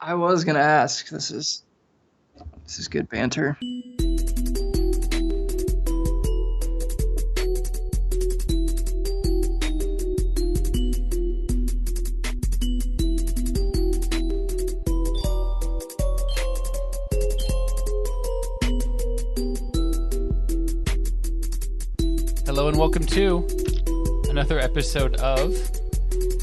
I was gonna ask. This is good banter. Hello and welcome to another episode of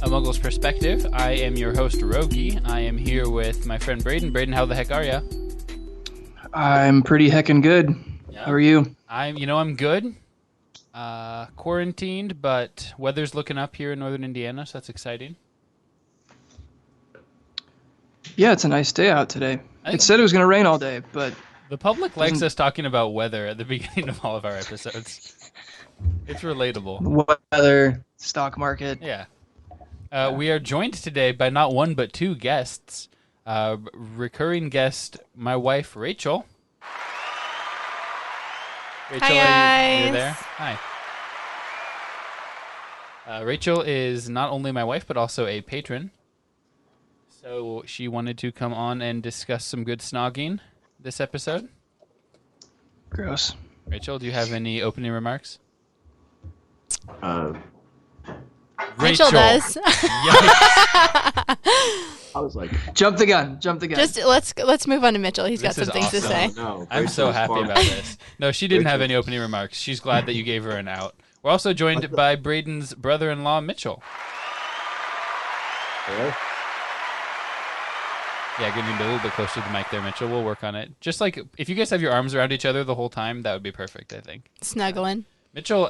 A Muggle's Perspective. I am your host, Rogge. I am here with my friend Braden. Braden, how the heck are ya? I'm pretty heckin' good. Yeah. How are you? I'm good. Quarantined, but weather's looking up here in northern Indiana, so that's exciting. Yeah, it's a nice day out today. It said it was gonna rain all day, but the public likes us talking about weather at the beginning of all of our episodes. It's relatable. Weather, stock market. Yeah. We are joined today by not one but two guests. Recurring guest, my wife, Rachel. Rachel, Hi, you're guys. there? Hi. Rachel is not only my wife, but also a patron. So she wanted to come on and discuss some good snogging this episode. Gross. Rachel, do you have any opening remarks? Rachel does. Yikes. I was like, Jump the gun. Just let's move on to Mitchell. He's got This some is things to say. no. I'm so Rachel's happy far- about this. No, she didn't have Rachel's- any opening remarks. She's glad that you gave her an out. We're also joined by Braden's brother-in-law, Mitchell. Hello? Yeah, going to be a little bit closer to the mic there, Mitchell. We'll work on it. Just like, if you guys have your arms around each other the whole time, that would be perfect, I think. Snuggling. Mitchell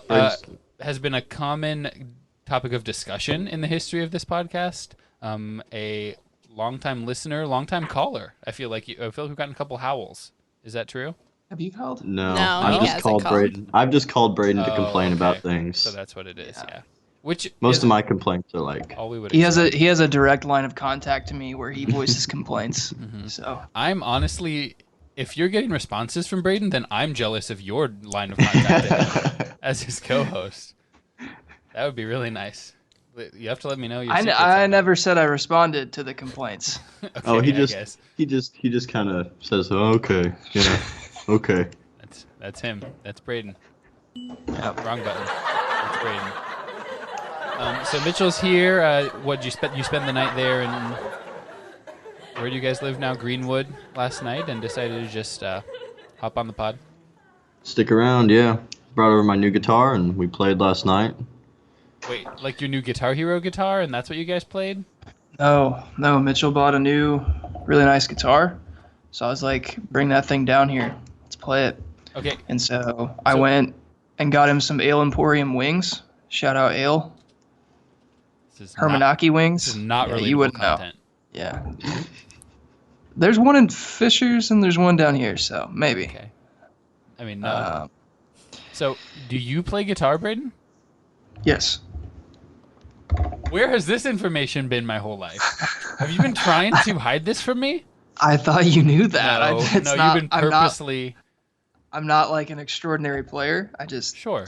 has been a common topic of discussion in the history of this podcast. A longtime listener, longtime caller. I feel like we've gotten a couple howls. Is that true? Have you called? No, No, I've he just hasn't called called. Braden. I've just called Braden to Oh, complain okay. about things. So that's what it is, Yeah. yeah. Which Most is of my complaints are like, all we would He expect. has a direct line of contact to me where he voices complaints. Mm-hmm. So I'm honestly, if you're getting responses from Braden, then I'm jealous of your line of contact to him as his co-host. That would be really nice. You have to let me know your secrets. I never said I responded to the complaints. Okay, oh, I guess. he just kind of says, oh, okay, yeah, okay. That's him. That's Braden. Yep. Wrong button. That's Braden. So Mitchell's here. What you spend the night there, and where do you guys live now? Greenwood last night, and decided to just hop on the pod. Stick around, yeah. Brought over my new guitar and we played last night. Wait, like your new Guitar Hero guitar, and that's what you guys played? No, Mitchell bought a new, really nice guitar. So I was like, bring that thing down here. Let's play it. Okay. And so I went and got him some Ale Emporium wings. Shout out Ale. This is Hermanaki wings. This is not Yeah, relatable you wouldn't content. know. Yeah. There's one in Fishers and there's one down here, so maybe. Okay. I mean, no. So, do you play guitar, Braden? Yes. Where has this information been my whole life? Have you been trying to hide this from me? I thought you knew that. No, you've been purposely... I'm not like an extraordinary player. I just Sure,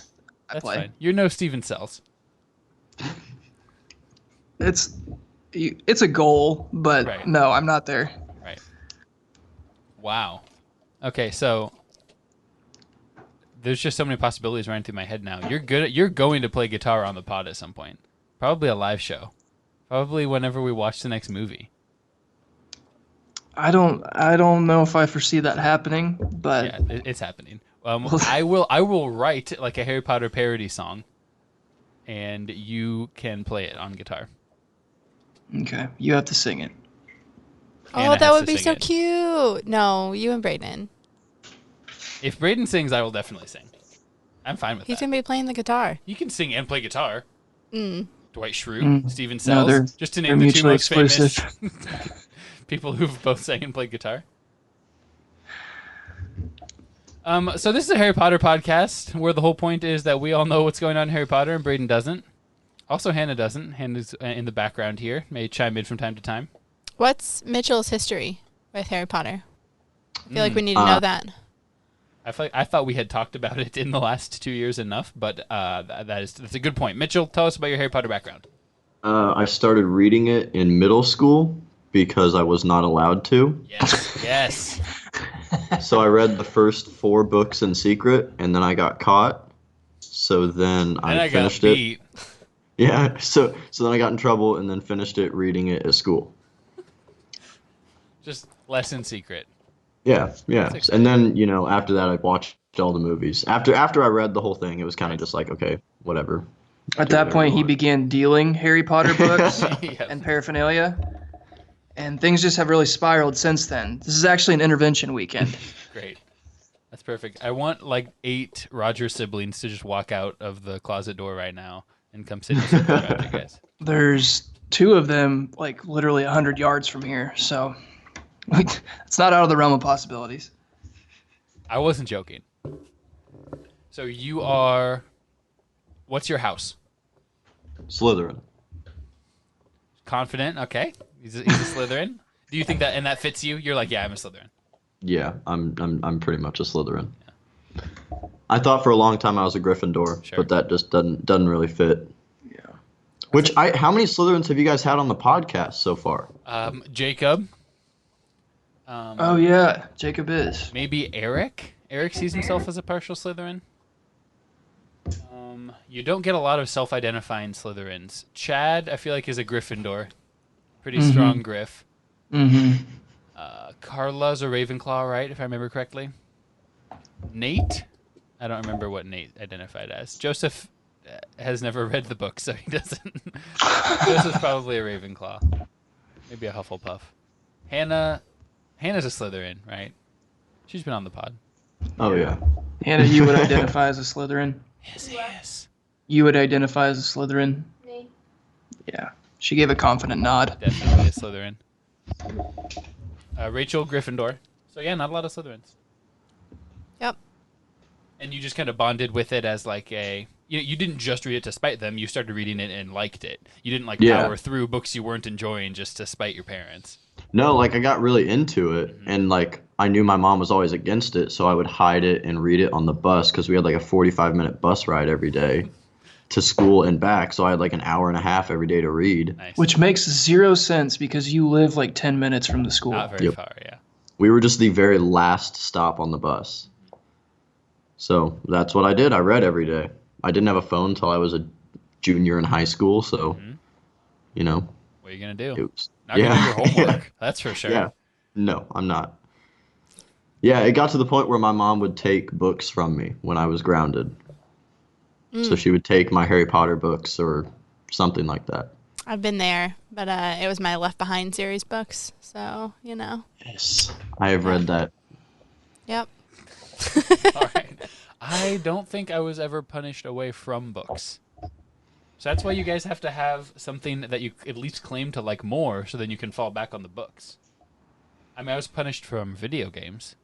I that's play. fine. You're no Steven Sells. It's a goal, but Right. no, I'm not there. Right. Wow. Okay, so there's just so many possibilities running through my head now. You're going to play guitar on the pod at some point. Probably a live show. Probably whenever we watch the next movie. I don't know if I foresee that happening, but Yeah, it's happening. I will write like a Harry Potter parody song, and you can play it on guitar. okay, you have to sing it. Hannah Oh, that has would to be sing so it. cute. No, you and Braden. If Braden sings, I will definitely sing. I'm fine with He's that. gonna be playing the guitar. You can sing and play guitar. Mm. Dwight Schrute, Mm. Steven No, Sells, they're- just to they're name the two mutually most famous exclusive. people who've both sang and played guitar. So this is a Harry Potter podcast where the whole point is that we all know what's going on in Harry Potter and Braden doesn't. Also, Hannah doesn't. Hannah's in the background here, may chime in from time to time. What's Mitchell's history with Harry Potter? I feel like we need to know that. I thought we had talked about it in the last 2 years enough, but that's a good point. Mitchell, tell us about your Harry Potter background. I started reading it in middle school, because I was not allowed to. Yes. Yes. So I read the first 4 books in secret, and then I got caught. So then And I I got finished it. beat. Yeah. So then I got in trouble, and then finished it reading it at school. Just less in secret. Yeah, yeah. That's And then, after that I watched all the movies. After I read the whole thing, it was kind of just like, okay, whatever. At Do that whatever point, you he want. began dealing Harry Potter books Yep. and paraphernalia, and things just have really spiraled since then. This is actually an intervention weekend. Great. That's perfect. I want like 8 Roger siblings to just walk out of the closet door right now and come sit in a circle around you guys. There's 2 of them, like literally 100 yards from here, so it's not out of the realm of possibilities. I wasn't joking. So you are. What's your house? Slytherin. Confident. Okay. He's a Slytherin. Do you think that fits you? You're like, yeah, I'm a Slytherin. Yeah, I'm pretty much a Slytherin. I thought for a long time I was a Gryffindor, Sure. but that just doesn't really fit. Yeah. How many Slytherins have you guys had on the podcast so far? Jacob. Oh yeah, Jacob is. Maybe Eric. Eric sees himself as a partial Slytherin. You don't get a lot of self-identifying Slytherins. Chad, I feel like, is a Gryffindor. Pretty strong Griff. Mm-hmm. Carla's a Ravenclaw, right? If I remember correctly. Nate, I don't remember what Nate identified as. Joseph has never read the book, so he doesn't. Joseph's probably a Ravenclaw. Maybe a Hufflepuff. Hannah's a Slytherin, right? She's been on the pod. Oh yeah. Hannah, you would identify as a Slytherin? Yes. You would identify as a Slytherin? Me. Yeah. She gave a confident nod. Definitely a Slytherin. Rachel, Gryffindor. So yeah, not a lot of Slytherins. Yep. And you just kind of bonded with it as like you didn't just read it to spite them. You started reading it and liked it. You didn't power through books you weren't enjoying just to spite your parents. No, I got really into it, and I knew my mom was always against it, so I would hide it and read it on the bus because we had a 45-minute bus ride every day to school and back. So I had an hour and a half every day to read. Nice. Which makes 0 sense because you live 10 minutes from the school. Not very Yep. far, yeah. We were just the very last stop on the bus. So that's what I did. I read every day. I didn't have a phone until I was a junior in high school, so, What are you gonna do? it was, Not gonna do your yeah. homework. That's for sure. Yeah. No, I'm not. Yeah, it got to the point where my mom would take books from me when I was grounded. So she would take my Harry Potter books or something like that. I've been there, but it was my Left Behind series books, so Yes. I have read that. Yep. All right. I don't think I was ever punished away from books. So that's why you guys have to have something that you at least claim to like more, so then you can fall back on the books. I mean, I was punished from video games.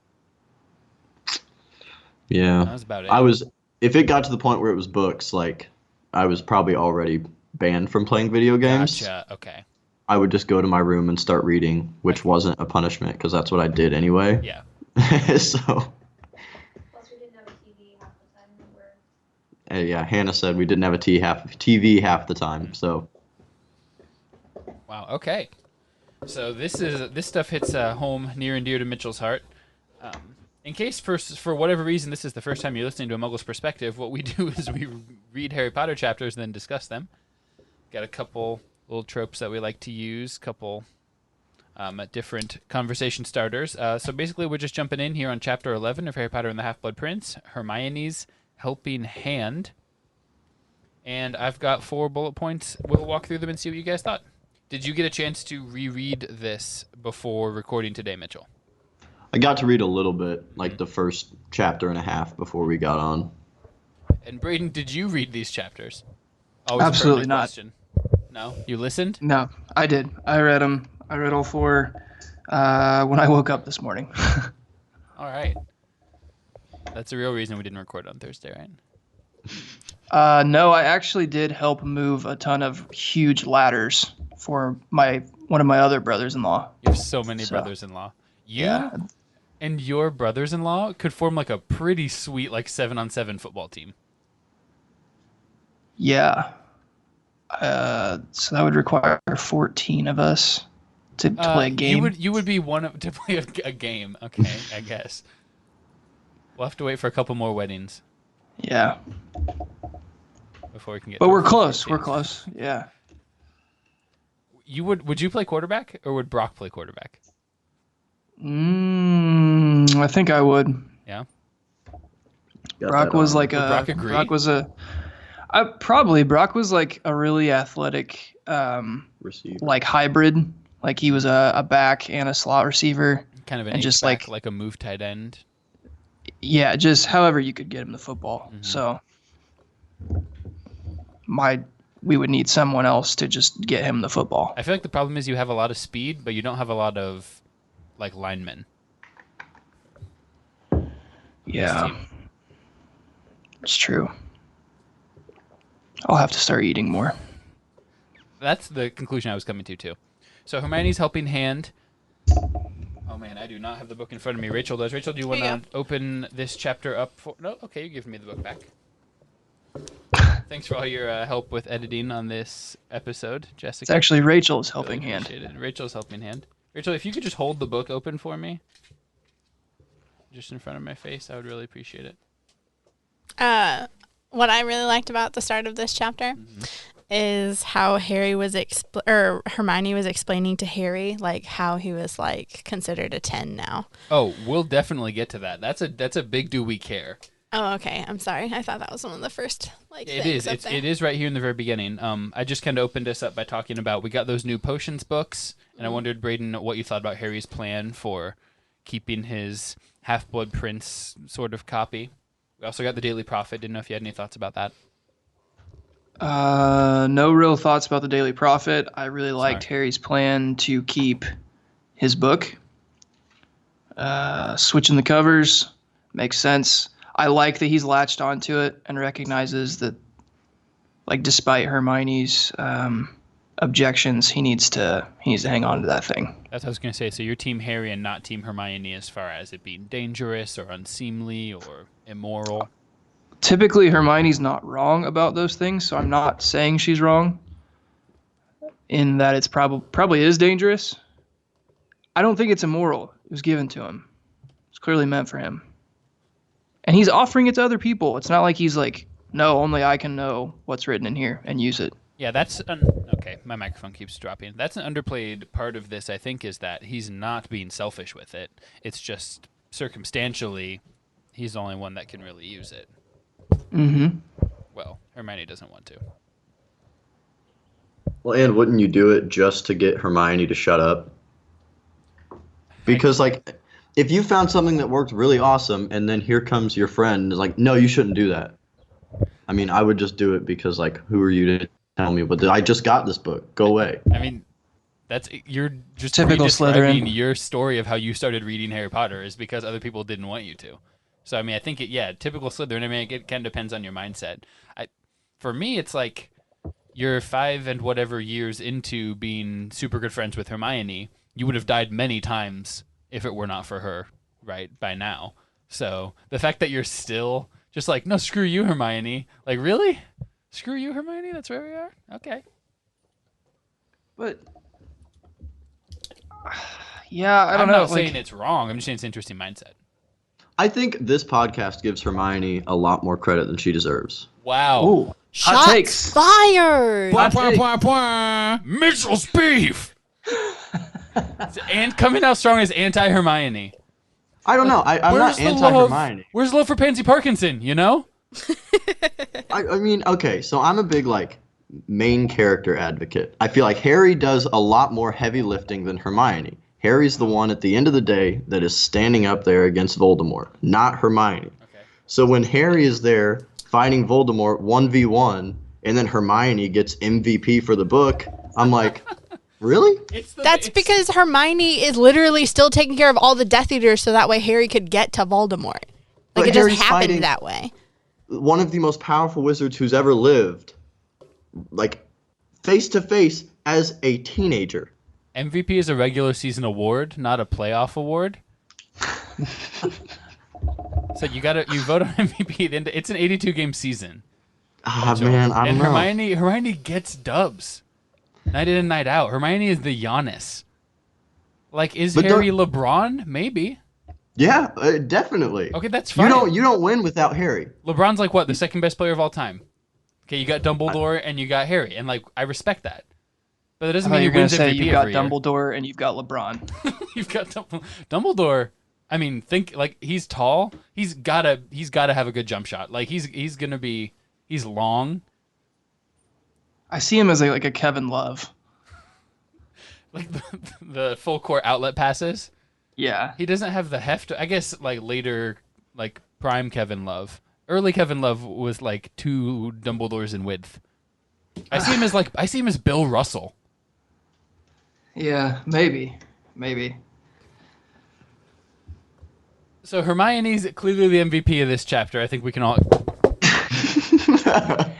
Yeah. That was about it. If it got to the point where it was books, I was probably already banned from playing video games. Gotcha. Okay. I would just go to my room and start reading, which wasn't a punishment because that's what I did anyway. Yeah. So, Plus, we didn't have a TV half the time. We were yeah, Hannah said we didn't have a TV half the time. So, Wow. Okay. So this stuff hits home near and dear to Mitchell's heart. In case for whatever reason this is the first time you're listening to a Muggle's perspective, what we do is we read Harry Potter chapters and then discuss them. Got a couple little tropes that we like to use, couple different conversation starters. So basically we're just jumping in here on chapter 11 of Harry Potter and the Half-Blood Prince, Hermione's helping hand. And I've got 4 bullet points. We'll walk through them and see what you guys thought. Did you get a chance to reread this before recording today, Mitchell? I got to read a little bit, the first chapter and a half before we got on. And Braden, did you read these chapters? Always a Absolutely pertinent not. question. No? You listened? No, I did. I read them. I read all 4 when I woke up this morning. All right. That's the real reason we didn't record on Thursday, right? No, I actually did help move a ton of huge ladders for one of my other brothers-in-law. You have so many So, brothers-in-law. You Yeah. and your brothers-in-law could form a pretty sweet 7-on-7 football team. Yeah. So that would require 14 of us. to play a game. You would be one of to play a game. Okay, I guess. We'll have to wait for a couple more weddings Yeah. before we can get. But to we're a full close. 14. We're close. Yeah. Would you play quarterback or would Brock play quarterback? I think I would. Yeah. Got Brock that was on. like Would Brock agree? Brock was like a really athletic, Receiver. like hybrid. Like he was a back and a slot receiver. Kind of an And just H-back, like- a move tight end. Yeah, just however you could get him the football. So we would need someone else to just get him the football. I feel like the problem is you have a lot of speed, but you don't have a lot of like linemen. Yeah, team. it's true. I'll have to start eating more. That's the conclusion I was coming to too. So Hermione's helping hand. Oh man, I do not have the book in front of me. Rachel does. Rachel, do you want Here you to open this chapter up for? No, okay, you're giving me the book back. Thanks for all your help with editing on this episode, Jessica. It's actually Rachel's Really helping hand. appreciate it. Rachel's helping hand. Rachel, if you could just hold the book open for me, just in front of my face, I would really appreciate it. What I really liked about the start of this chapter is how Harry was or Hermione was explaining to Harry like how he was like considered a 10 now. Oh, we'll definitely get to that. That's a big do we care. Oh, okay. I'm sorry. I thought that was one of the first It things is. up It there. is right here in the very beginning. I just kind of opened us up by talking about we got those new potions books, and I wondered, Braden, what you thought about Harry's plan for keeping his Half-Blood Prince sort of copy. We also got the Daily Prophet. Didn't know if you had any thoughts about that. No real thoughts about the Daily Prophet. I really liked Sorry. Harry's plan to keep his book. Switching the covers makes sense. I like that he's latched onto it and recognizes that, like, despite Hermione's objections, he needs to hang on to that thing. That's what I was going to say. So you're Team Harry and not Team Hermione as far as it being dangerous or unseemly or immoral. Typically, Hermione's not wrong about those things, so I'm not saying she's wrong in that it's probably is dangerous. I don't think it's immoral. It was given to him. It's clearly meant for him. And he's offering it to other people. It's not like he's like, no, only I can know what's written in here and use it. Yeah, that's okay. My microphone keeps dropping. That's an underplayed part of this, I think, is that he's not being selfish with it. It's just circumstantially, he's the only one that can really use it. Mm-hmm. Well, Hermione doesn't want to. Well, and wouldn't you do it just to get Hermione to shut up? Because, like, if you found something that worked really awesome and then here comes your friend and is like, no, you shouldn't do that. I mean, I would just do it because, like, who are you to tell me? But I just got this book. Go away. I mean, you're just Typical describing Slytherin. your story of how you started reading Harry Potter is because other people didn't want you to. So, I mean, I think typical Slytherin. I mean, it kind of depends on your mindset. For me, it's like you're 5 and whatever years into being super good friends with Hermione. You would have died many times if it were not for her, right, by now. So the fact that you're still just like, no, screw you, Hermione. Like, really? Screw you, Hermione? That's where we are? Okay. But, yeah, I don't I'm know. not saying it's wrong. I'm just saying it's an interesting mindset. I think this podcast gives Hermione a lot more credit than she deserves. Wow. Ooh, hot Shots takes. fired. Mitchell's beef. And coming out strong as anti-Hermione. I don't know. I'm Where's not the anti-Hermione. Where's love for Pansy Parkinson, you know? I mean, okay, so I'm a big, like, main character advocate. I feel like Harry does a lot more heavy lifting than Hermione. Harry's the one at the end of the day that is standing up there against Voldemort, not Hermione. Okay. So when Harry is there fighting Voldemort 1v1 and then Hermione gets MVP for the book, I'm like, really? That's because Hermione is literally still taking care of all the Death Eaters so that way Harry could get to Voldemort. Like, But it just Harry's happened fighting- that way. One of the most powerful wizards who's ever lived, like, face to face as a teenager. MVP is a regular season award, not a playoff award. So you vote on MVP. It's an 82 game season. Ah, man, I don't And know. Hermione gets dubs. Night in and night out. Hermione is the Giannis Like, is But Harry LeBron? Maybe. Yeah, definitely. Okay, that's fine. You don't win without Harry. LeBron's like what? The second best player of all time. Okay, you got Dumbledore and you got Harry, and like I respect that. But that doesn't I thought mean you he were gonna wins say MVP you've got every year. Dumbledore and you've got LeBron. You've got Dumbledore. I mean, think like he's tall. He's gotta have a good jump shot. Like he's long. I see him as like a Kevin Love. Like the full court outlet passes. Yeah. He doesn't have the heft. I guess like later, like prime Kevin Love. Early Kevin Love was like 2 Dumbledores in width. I see him as Bill Russell. Yeah, maybe. So Hermione's clearly the MVP of this chapter. I think we can all.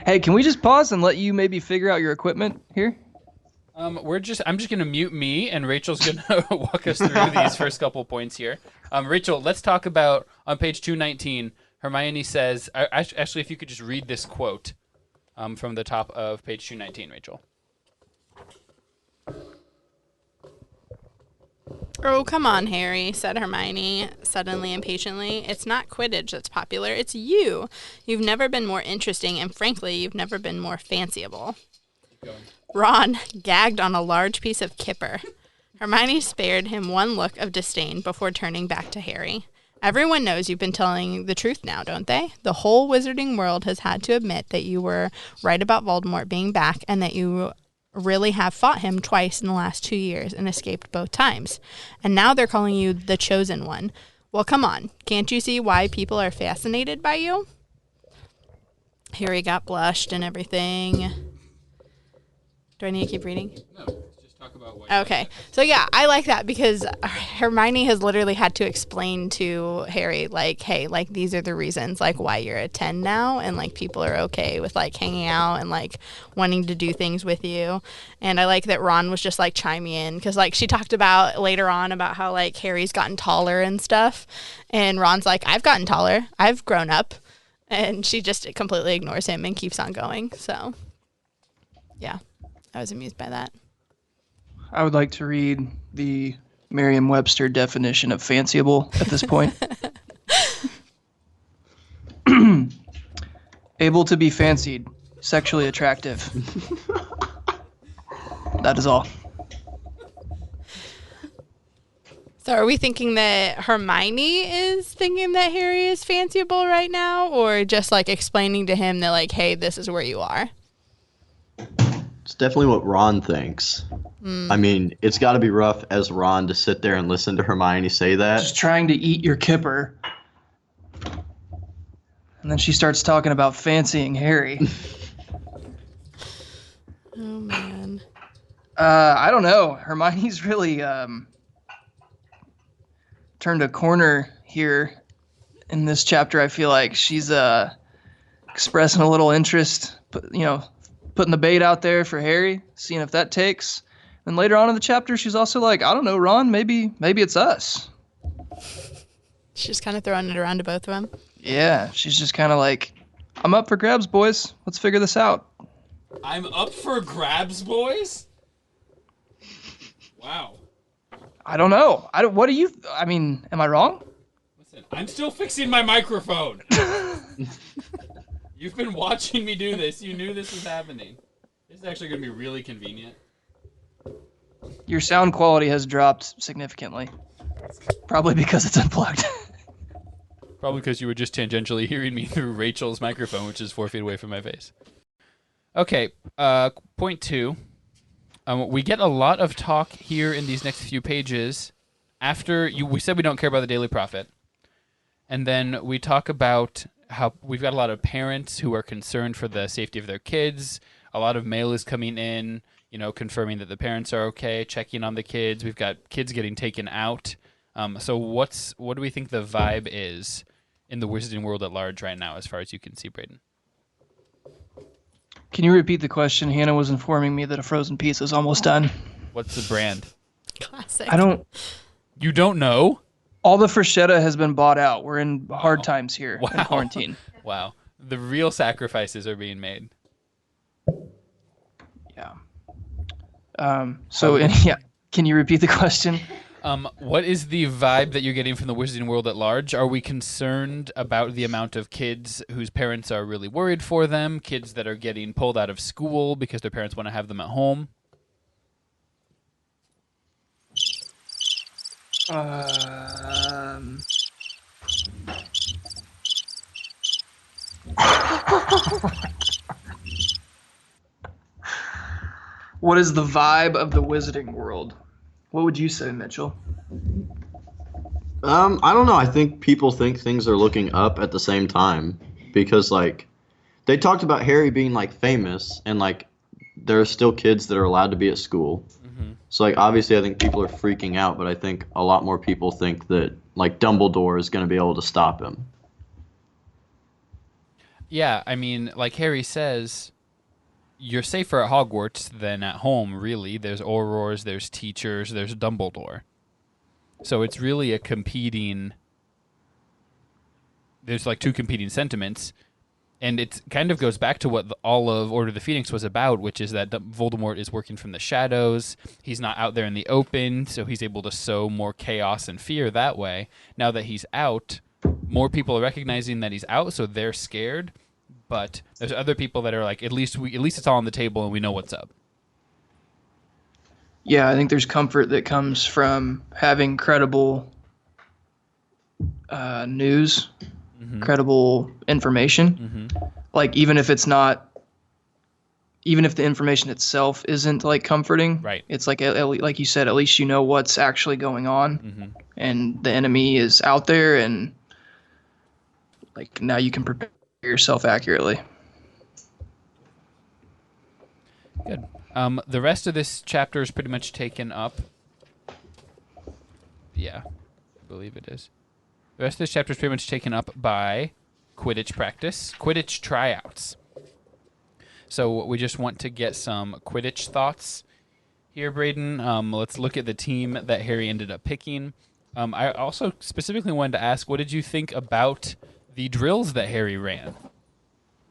Hey, can we just pause and let you maybe figure out your equipment here? I'm just gonna mute me, and Rachel's gonna walk us through these first couple points here. Rachel, let's talk about on page 219. Hermione says, actually, if you could just read this quote from the top of page 219, Rachel. Oh, come on, Harry, said Hermione, suddenly impatiently. It's not Quidditch that's popular, it's you. You've never been more interesting, and frankly, you've never been more fanciable. Ron gagged on a large piece of kipper. Hermione spared him one look of disdain before turning back to Harry. Everyone knows you've been telling the truth now, don't they? The whole wizarding world has had to admit that you were right about Voldemort being back and that you really have fought him twice in the last 2 years and escaped both times. And now they're calling you the chosen one. Well, come on. Can't you see why people are fascinated by you? Harry got blushed and everything. Do I need to keep reading? No, just talk about why. Okay. So yeah, I like that because Hermione has literally had to explain to Harry, like, hey, like, these are the reasons, like, why you're a 10 now, and, like, people are okay with, like, hanging out and, like, wanting to do things with you. And I like that Ron was just, like, chiming in because, like, she talked about later on about how, like, Harry's gotten taller and stuff. And Ron's like, I've gotten taller. I've grown up. And she just completely ignores him and keeps on going. So, yeah. I was amused by that. I would like to read the Merriam-Webster definition of fanciable at this point. Able to be fancied, sexually attractive. That is all. So are we thinking that Hermione is thinking that Harry is fanciable right now, or just like explaining to him that, like, hey, this is where you are? It's definitely what Ron thinks. I mean, it's got to be rough as Ron to sit there and listen to Hermione say that. Just trying to eat your kipper. And then she starts talking about fancying Harry. Oh, man. I don't know. Hermione's really turned a corner here in this chapter. I feel like she's expressing a little interest, putting the bait out there for Harry, seeing if that takes. And later on in the chapter, she's also like, I don't know, Ron, maybe it's us. She's just kind of throwing it around to both of them. Yeah, she's just kind of like, I'm up for grabs, boys. Let's figure this out. I'm up for grabs, boys? Wow. I don't know. Am I wrong? Listen, I'm still fixing my microphone. You've been watching me do this. You knew this was happening. This is actually going to be really convenient. Your sound quality has dropped significantly. Probably because it's unplugged. Probably because you were just tangentially hearing me through Rachel's microphone, which is 4 feet away from my face. Okay, point 2. We get a lot of talk here in these next few pages. We said we don't care about the Daily Prophet. And then we talk about how we've got a lot of parents who are concerned for the safety of their kids. A lot of mail is coming in, confirming that the parents are okay, checking on the kids. We've got kids getting taken out. So what do we think the vibe is in the wizarding world at large right now, as far as you can see, Braden? Can you repeat the question? Hannah was informing me that a frozen pizza is almost done. What's the brand? Classic. You don't know? All the freshetta has been bought out. We're in hard times here in quarantine. Wow. The real sacrifices are being made. Yeah. Can you repeat the question? What is the vibe that you're getting from the wizarding world at large? Are we concerned about the amount of kids whose parents are really worried for them? Kids that are getting pulled out of school because their parents want to have them at home? What is the vibe of the wizarding world? What would you say, Mitchell? I don't know. I think people think things are looking up at the same time because like they talked about Harry being like famous and like there are still kids that are allowed to be at school. So like obviously I think people are freaking out, but I think a lot more people think that like Dumbledore is going to be able to stop him. Yeah, I mean, like Harry says, you're safer at Hogwarts than at home, really. There's Aurors, there's teachers, there's Dumbledore. So it's really a competing... There's like two competing sentiments. And it kind of goes back to what all of Order of the Phoenix was about, which is that Voldemort is working from the shadows. He's not out there in the open, so he's able to sow more chaos and fear that way. Now that he's out, more people are recognizing that he's out, so they're scared. But there's other people that are like, at least it's all on the table and we know what's up. Yeah, I think there's comfort that comes from having credible news, credible information. Like even if the information itself isn't like comforting, Right. It's like like you said, at least you know what's actually going on, and the enemy is out there, and like now you can prepare yourself accurately. Good. The rest of this chapter is pretty much taken up. Yeah, I believe it is. The rest of this chapter is pretty much taken up by Quidditch practice, Quidditch tryouts. So we just want to get some Quidditch thoughts here, Braden. Let's look at the team that Harry ended up picking. I also specifically wanted to ask, what did you think about the drills that Harry ran?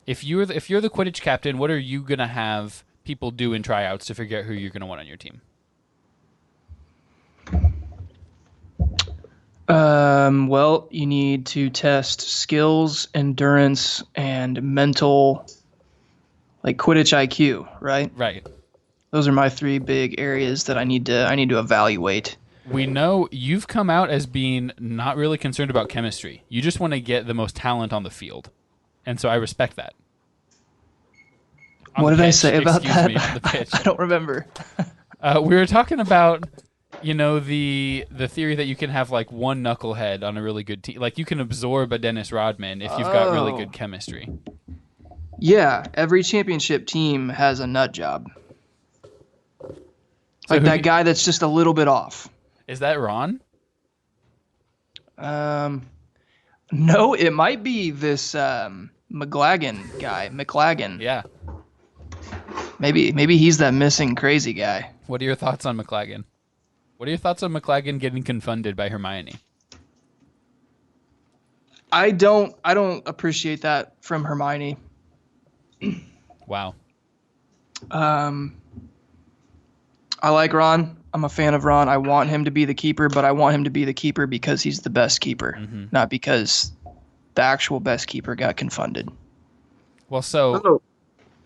If you're the Quidditch captain, what are you gonna have people do in tryouts to figure out who you're gonna want on your team? Well, you need to test skills, endurance, and mental, like Quidditch IQ, right? Right. Those are my three big areas that I need to evaluate. We know you've come out as being not really concerned about chemistry. You just want to get the most talent on the field. And so I respect that. What did I say about that? On the pitch. I don't remember. We were talking about, the theory that you can have like one knucklehead on a really good team. Like you can absorb a Dennis Rodman if you've got really good chemistry. Yeah, every championship team has a nut job. Like that guy that's just a little bit off. Is that Ron? No, it might be this McLagan guy. McLagan. Yeah. Maybe he's that missing crazy guy. What are your thoughts on McLagan? What are your thoughts on McLagan getting confunded by Hermione? I don't appreciate that from Hermione. Wow. I like Ron. I'm a fan of Ron. I want him to be the keeper, but I want him to be the keeper because he's the best keeper, not because the actual best keeper got confunded. Well, so...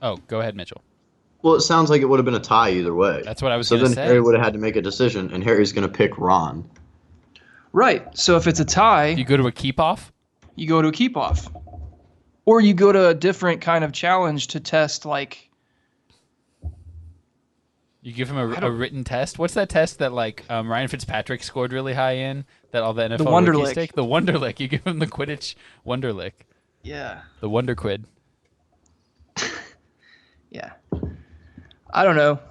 Oh, go ahead, Mitchell. Well, it sounds like it would have been a tie either way. That's what I was going to say. So then Harry would have had to make a decision, and Harry's going to pick Ron. Right. So if it's a tie... You go to a keep-off? You go to a keep-off. Or you go to a different kind of challenge to test, like... You give him a written test? What's that test that like Ryan Fitzpatrick scored really high in, that all the NFL rookies take? The Wonderlick. You give him the Quidditch Wonderlick. Yeah. The Wonder Quid. Yeah. I don't know.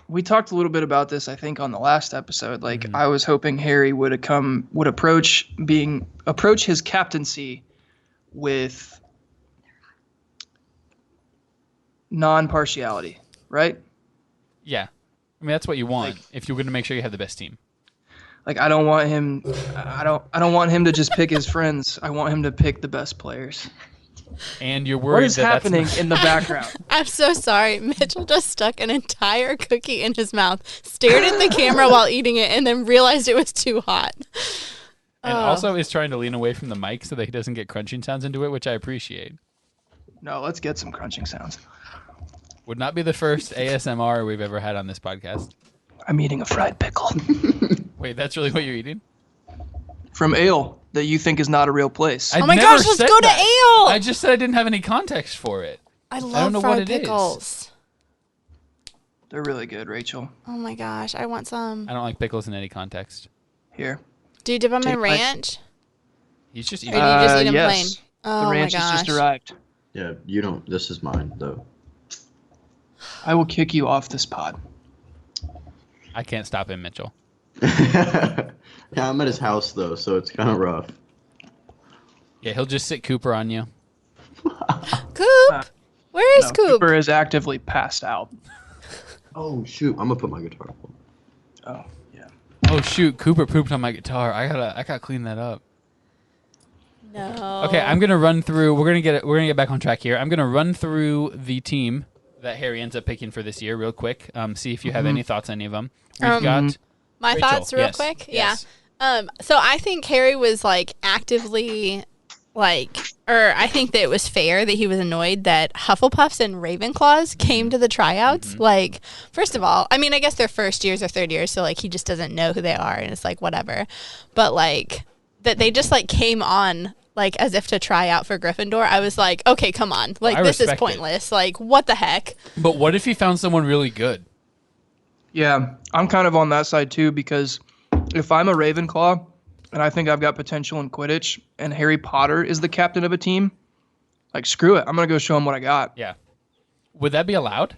We talked a little bit about this, I think, on the last episode. Like, I was hoping Harry would approach his captaincy with non-partiality, right? Yeah. I mean, that's what you want if you're going to make sure you have the best team. Like, I don't want him to just pick his friends. I want him to pick the best players. and you're worried What is that happening that's in the background? I'm so sorry. Mitchell just stuck an entire cookie in his mouth, stared at the camera while eating it, and then realized it was too hot. and Oh. also is trying to lean away from the mic so that he doesn't get crunching sounds into it, which I appreciate. No, let's get some crunching sounds. Would not be the first ASMR we've ever had on this podcast. I'm eating a fried pickle Wait, that's really what you're eating? from Ale that you think is not a real place. I Oh my never gosh, let's said go to that. Ale. I just said I didn't have any context for it. I don't love know fried what it is. pickles. They're really good, Rachel. Oh my gosh, I want some. I don't like pickles in any context. Here. Do you dip on my Take my- ranch? He's just Or eating. do you just eat them yes. plain? Oh The my ranch has gosh. just arrived. Yeah, you don't. This is mine though. I will kick you off this pod. I can't stop him, Mitchell. Yeah, I'm at his house though, so it's kind of rough. Yeah, he'll just sit Cooper on you. Coop! Where is No, Coop? Cooper is actively passed out. Oh shoot! I'm gonna put my guitar up. Oh, yeah. Oh shoot, Cooper pooped on my guitar. I gotta clean that up. No. Okay, I'm gonna run through. We're gonna get back on track here. I'm gonna run through the team that Harry ends up picking for this year real quick. See if you have any thoughts on any of them. We've got My Rachel, thoughts real yes, quick? yes. Yeah. So I think Harry was like actively or I think that it was fair that he was annoyed that Hufflepuffs and Ravenclaws came to the tryouts. Like, first of all, I mean, I guess they're first years or third years, so like he just doesn't know who they are and it's like whatever. But like that they just like came on like as if to try out for Gryffindor. I was like, okay, come on. Like I this is respect it. pointless. Like what the heck? But what if he found someone really good? Yeah, I'm kind of on that side too because if I'm a Ravenclaw and I think I've got potential in Quidditch and Harry Potter is the captain of a team, like screw it. I'm going to go show him what I got. Yeah. Would that be allowed?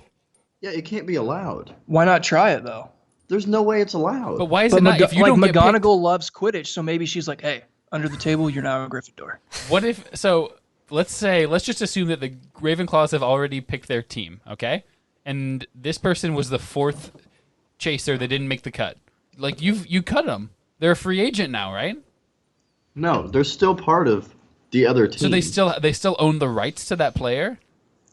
Yeah, it can't be allowed. Why not try it though? There's no way it's allowed. But why is But it not? If you like don't get McGonagall loves Quidditch, so maybe she's like, hey, under the table, you're now a Gryffindor. picked, what if? So let's just assume that the Ravenclaws have already picked their team, okay? And this person was the fourth chaser that didn't make the cut. Like you cut them. They're a free agent now, right? No, they're still part of the other team. So they still own the rights to that player.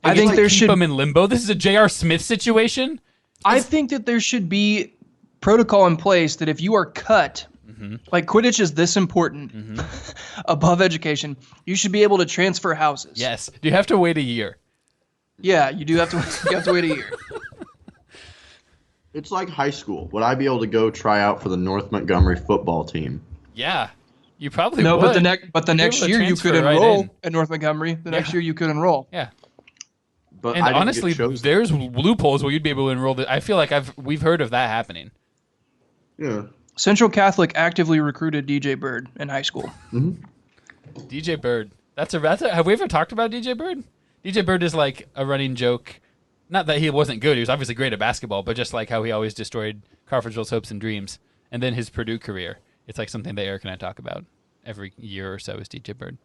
I think there keep should. them in limbo. This is a J.R. Smith situation. I think that there should be protocol in place that if you are cut, like Quidditch is this important above education, you should be able to transfer houses. Yes. Do you have to wait a year? Yeah, you do have to. You have to wait a year. It's like high school. Would I be able to go try out for the North Montgomery football team? Yeah. You probably No, would. but the You'd be next able to year you could transfer right enroll in. at North Montgomery. The next Yeah. year you could enroll. Yeah. But And I didn't honestly, get chosen. there's loopholes where you'd be able to enroll. I feel like we've heard of that happening. Yeah. Central Catholic actively recruited DJ Bird in high school. DJ Bird. That's a. Have we ever talked about DJ Bird? DJ Bird is like a running joke. Not that he wasn't good. He was obviously great at basketball, but just like how he always destroyed Crawfordsville's hopes and dreams. And then his Purdue career. It's like something that Eric and I talk about every year or so is DJ Bird.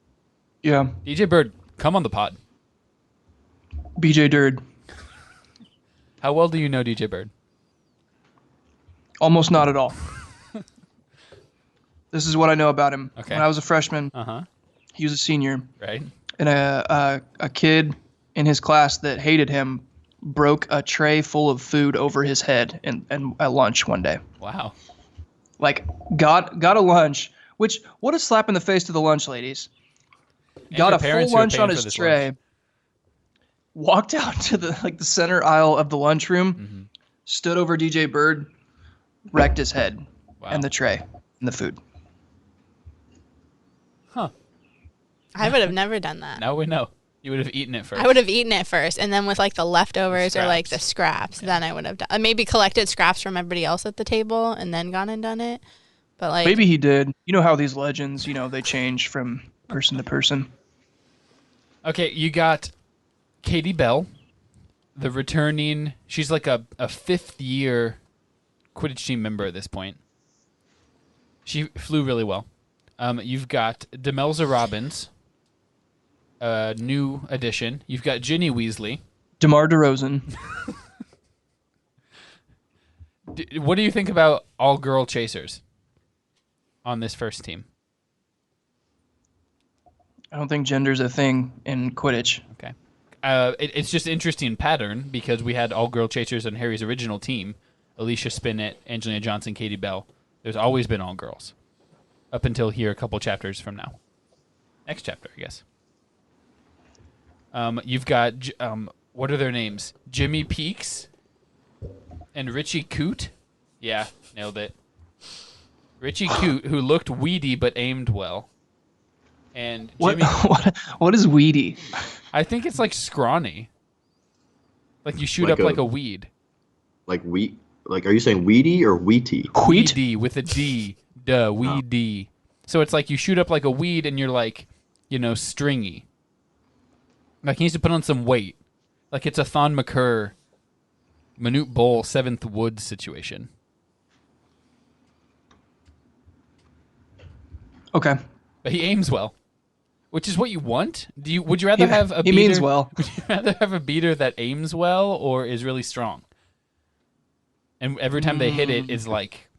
Yeah, DJ Bird, come on the pod. BJ Bird. How well do you know DJ Bird? Almost not at all. This is what I know about him. Okay. When I was a freshman, Uh-huh. he was a senior, Right? and a kid in his class that hated him broke a tray full of food over his head and at lunch one day. Wow. Like got a lunch, which what a slap in the face to the lunch ladies. And Got your a full parents who are lunch paying on for his this tray. lunch. Walked out to the center aisle of the lunchroom, Mm-hmm. stood over DJ Bird, wrecked his head Wow. and the tray and the food. Huh. I would have never done that. Now we know. You would have eaten it first. I would have eaten it first, and then with like the leftovers or like the Scraps. scraps, then I would have done. Maybe collected scraps from everybody else at the table, and then gone and done it. But like, Maybe he did. You know how these legends, they change from person to person. Okay, you got Katie Bell, the returning. She's like a fifth-year Quidditch team member at this point. She flew really well. You've got Demelza Robbins, a new addition. You've got Ginny Weasley. DeMar DeRozan. What do you think about all-girl chasers on this first team? I don't think gender's a thing in Quidditch. Okay. It's just interesting pattern because we had all girl chasers on Harry's original team. Alicia Spinnet, Angelina Johnson, Katie Bell. There's always been all girls. Up until here a couple chapters from now. Next chapter, I guess. You've got, what are their names? Jimmy Peaks and Richie Coot. Yeah, nailed it. Richie Coot, who looked weedy but aimed well. And Jimmy, what is weedy? I think it's like scrawny. Like you shoot up like a weed. Like wheat? Like, are you saying weedy or wheaty? Wheat? Weedy with a D. Duh, weedy. So it's like you shoot up like a weed and you're like, stringy. Like he needs to put on some weight. Like it's a Thon McCurr, Manute Bowl, 7th Woods situation. Okay. But he aims well, which is what you want. Would you rather have a beater? He means well. Would you rather have a beater that aims well or is really strong? And every time they hit it is like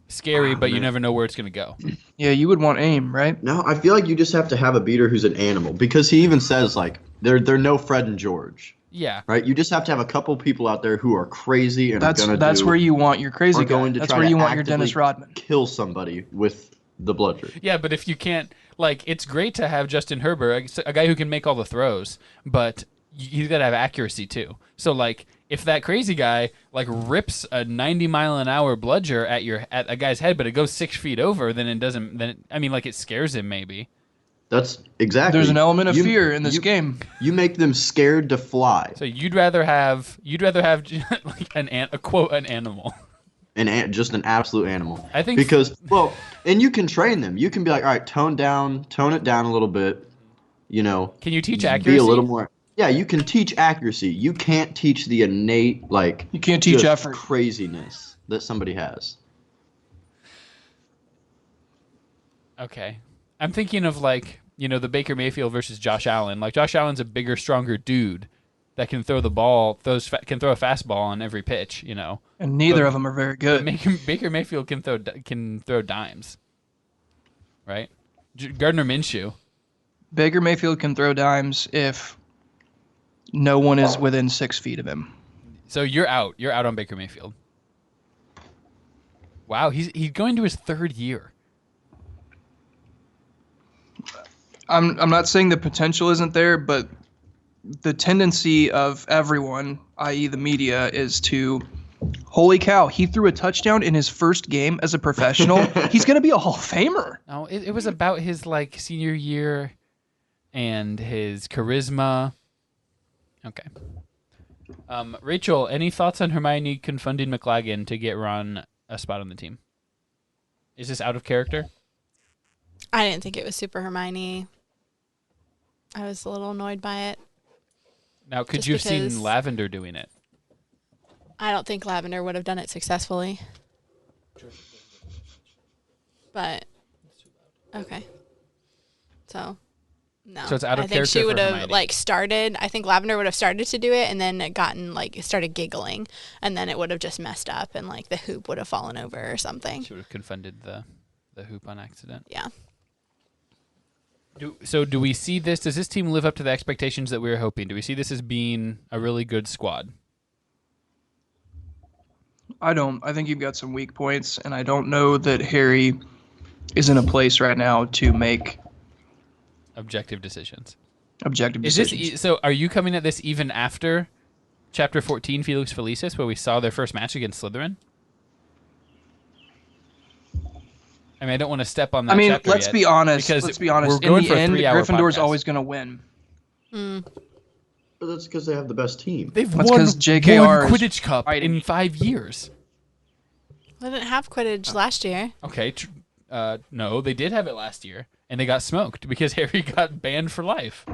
scary, but you never know where it's going to go. Yeah, you would want aim, right? No, I feel like you just have to have a beater who's an animal because he even says like they're no Fred and George. Yeah. Right? You just have to have a couple people out there who are crazy and that's where you want your crazy guy. That's where you want your Dennis Rodman. Kill somebody with the bludger. Yeah, but if you can't, like, it's great to have Justin Herbert, a guy who can make all the throws, but he's got to have accuracy too. So, like, if that crazy guy, like, rips a 90-mile-an-hour bludger at a guy's head, but it goes 6 feet over, then it doesn't, it scares him maybe. That's exactly. There's an element of fear in this game. You make them scared to fly. So you'd rather have like an animal. Just an absolute animal. I think because and you can train them. You can be like, all right, tone it down a little bit. Can you teach accuracy? Be a little more. Yeah, you can teach accuracy. You can't teach the innate You can't teach effort. Craziness that somebody has. Okay, I'm thinking of the Baker Mayfield versus Josh Allen. Like Josh Allen's a bigger, stronger dude that can throw the ball, can throw a fastball on every pitch, And neither of them are very good. Baker Mayfield can throw dimes, right? Gardner Minshew. Baker Mayfield can throw dimes if no one is within 6 feet of him. So you're out. You're out on Baker Mayfield. Wow, he's going to his 3rd year. I'm not saying the potential isn't there, but the tendency of everyone, i.e. the media, is to, holy cow, he threw a touchdown in his first game as a professional. He's going to be a Hall of Famer. No, it was about his senior year and his charisma. Okay. Rachel, any thoughts on Hermione confunding McLaggen to get Ron a spot on the team? Is this out of character? I didn't think it was super Hermione. I was a little annoyed by it. Now, could you have seen Lavender doing it? I don't think Lavender would have done it successfully. But, okay. So, no. So it's out of I think character she would for have, Hermione. started, I think Lavender would have started to do it and then started giggling. And then it would have just messed up and, the hoop would have fallen over or something. She would have confunded the hoop on accident. Yeah. Do we see this? Does this team live up to the expectations that we were hoping? Do we see this as being a really good squad? I don't. I think you've got some weak points, and I don't know that Harry is in a place right now to make objective decisions. So are you coming at this even after Chapter 14, Felix Felicis, where we saw their first match against Slytherin? I mean, I don't want to step on that. Let's be honest. In the end, Gryffindor's always going to win. Mm. But that's because they have the best team. They've that's won JKR one Quidditch Cup in 5 years. They didn't have Quidditch last year. Okay, no, they did have it last year, and they got smoked because Harry got banned for life.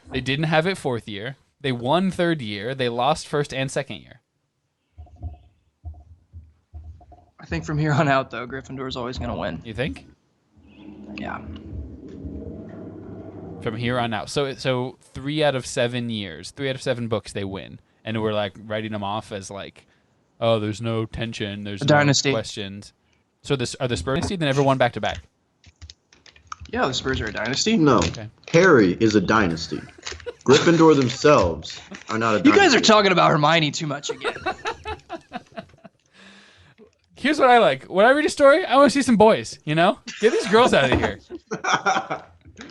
They didn't have it 4th year. They won 3rd year. They lost 1st and 2nd year. I think from here on out, though, Gryffindor's always going to win. You think? Yeah. From here on out. So 3 out of 7 years, 3 out of 7 books, they win. And we're writing them off as oh, there's no tension, there's no dynasty. Questions. So are the Spurs dynasty? They never won back-to-back. Yeah, the Spurs are a dynasty. No. Okay. Harry is a dynasty. Gryffindor themselves are not a You dynasty. guys are talking about Hermione too much again. Here's what I like. When I read a story, I want to see some boys, you know? Get these girls out of here.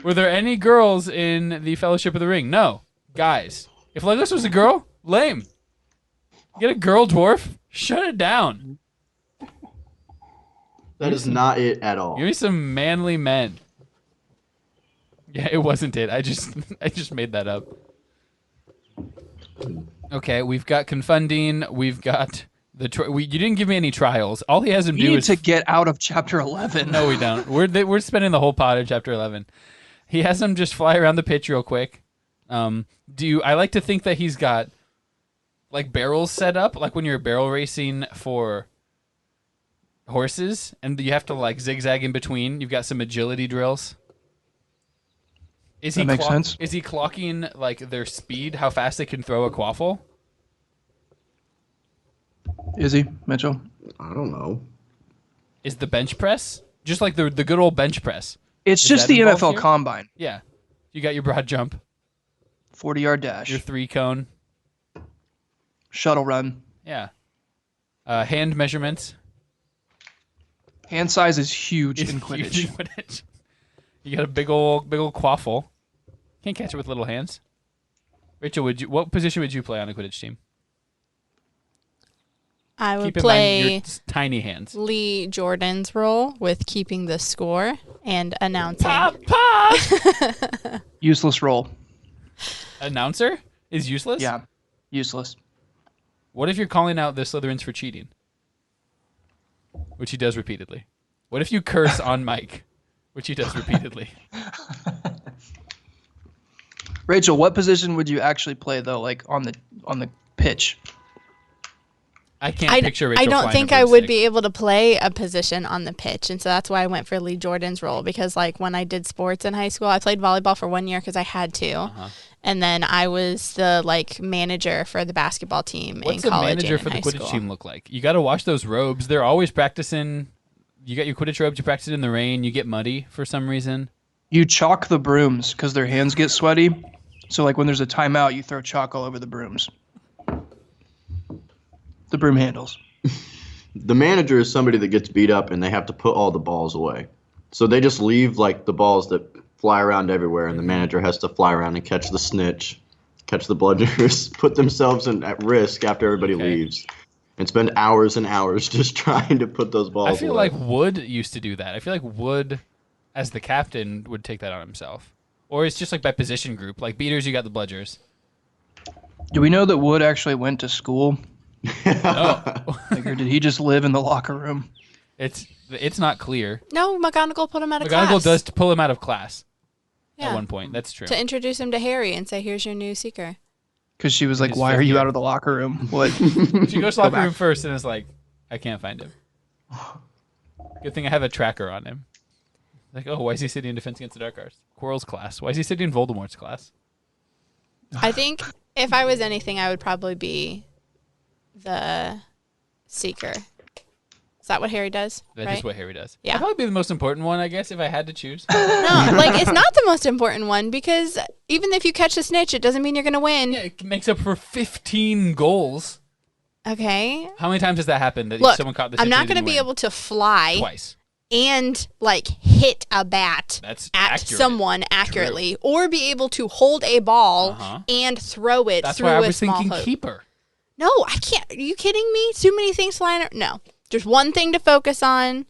Were there any girls in the Fellowship of the Ring? No. Guys. If Legolas was a girl, lame. Get a girl dwarf, shut it down. That is not it at all. Give me some manly men. Yeah, it wasn't it. I just made that up. Okay, we've got Confunding. We've got you didn't give me any trials. All he has him We do need is to get out of chapter 11. No, we don't. We're spending the whole pod in chapter 11. He has him just fly around the pitch real quick. I like to think that he's got like barrels set up, like when you're barrel racing for horses, and you have to like zigzag in between. You've got some agility drills. That makes sense. Is he clocking like their speed, how fast they can throw a quaffle? Is he, Mitchell? I don't know. Is the bench press just like the good old bench press? It's Is just that the involved NFL here? Combine. Yeah, you got your broad jump, 40-yard dash, your 3-cone. shuttle run. Yeah. Hand measurements. Hand size is huge in Huge Quidditch. in Quidditch. You got a big old quaffle. Can't catch it with little hands. Rachel, what position would you play on a Quidditch team? I would Keep in mind play your tiny hands. Lee Jordan's role with keeping the score and announcing. Papa! Useless role. Announcer is useless? Yeah, useless. What if you're calling out the Slytherins for cheating? Which he does repeatedly. What if you curse on mic? Which he does repeatedly. Rachel, what position would you actually play though, like on the pitch? I can't picture Rachel I don't flying think a I would broomstick. be able to play a position on the pitch, and so that's why I went for Lee Jordan's role, because like when I did sports in high school, I played volleyball for 1 year because I had to, and then I was the like manager for the basketball team What's in the college manager and for in the high Quidditch school. team look like? You got to wash those robes. They're always practicing. You got your Quidditch robes. You practice it in the rain. You get muddy for some reason. You chalk the brooms because their hands get sweaty. So like when there's a timeout, you throw chalk all over the brooms. The broom handles. The manager is somebody that gets beat up and they have to put all the balls away. So they just leave like the balls that fly around everywhere, and the manager has to fly around and catch the snitch, catch the bludgers, put themselves at risk after everybody leaves, and spend hours and hours just trying to put those balls away. I feel like Wood used to do that. I feel like Wood, as the captain, would take that on himself. Or it's just like by position group. Like beaters, you got the bludgers. Do we know that Wood actually went to school? No, Like, or did he just live in the locker room? it's not clear. No, McGonagall put him out of class. McGonagall does pull him out of class Yeah. at one point. That's true. To introduce him to Harry and say, "Here's your new seeker." Because she was like, His "Why fifth are you year. out of the locker room? What?" She goes to the locker back. room first and is like, I can't find him. Good thing I have a tracker on him. Like, oh, why is he sitting in Defense Against the Dark Arts? Quirrell's class. Why is he sitting in Voldemort's class? I think if I was anything, I would probably be the seeker. Is that what Harry does? That is right? what Harry does. Yeah. I'd probably be the most important one, I guess, if I had to choose. No, like it's not the most important one, because even if you catch the snitch, it doesn't mean you're gonna win. Yeah, it makes up for 15 goals. Okay. How many times has that happened that Look, someone caught the I'm snitch not and gonna didn't be win? able to fly Twice. and like hit a bat That's at accurate. someone accurately, or be able to hold a ball Uh-huh. and throw it That's through why I a was small thinking hoop. keeper. No, I can't. Are you kidding me? Too many things flying around. No. There's one thing to focus on.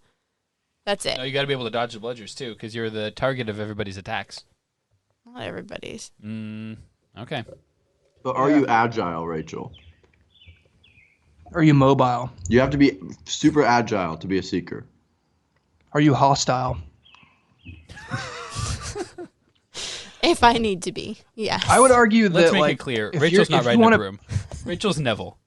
That's it. No, you got to be able to dodge the bludgers, too, because you're the target of everybody's attacks. Not everybody's. Okay. But are you agile, Rachel? Are you mobile? You have to be super agile to be a seeker. Are you hostile? If I need to be. Yes. I would argue Let's that make like it clear. if Rachel's you're- not if you riding wanna- a broom. Rachel's Neville.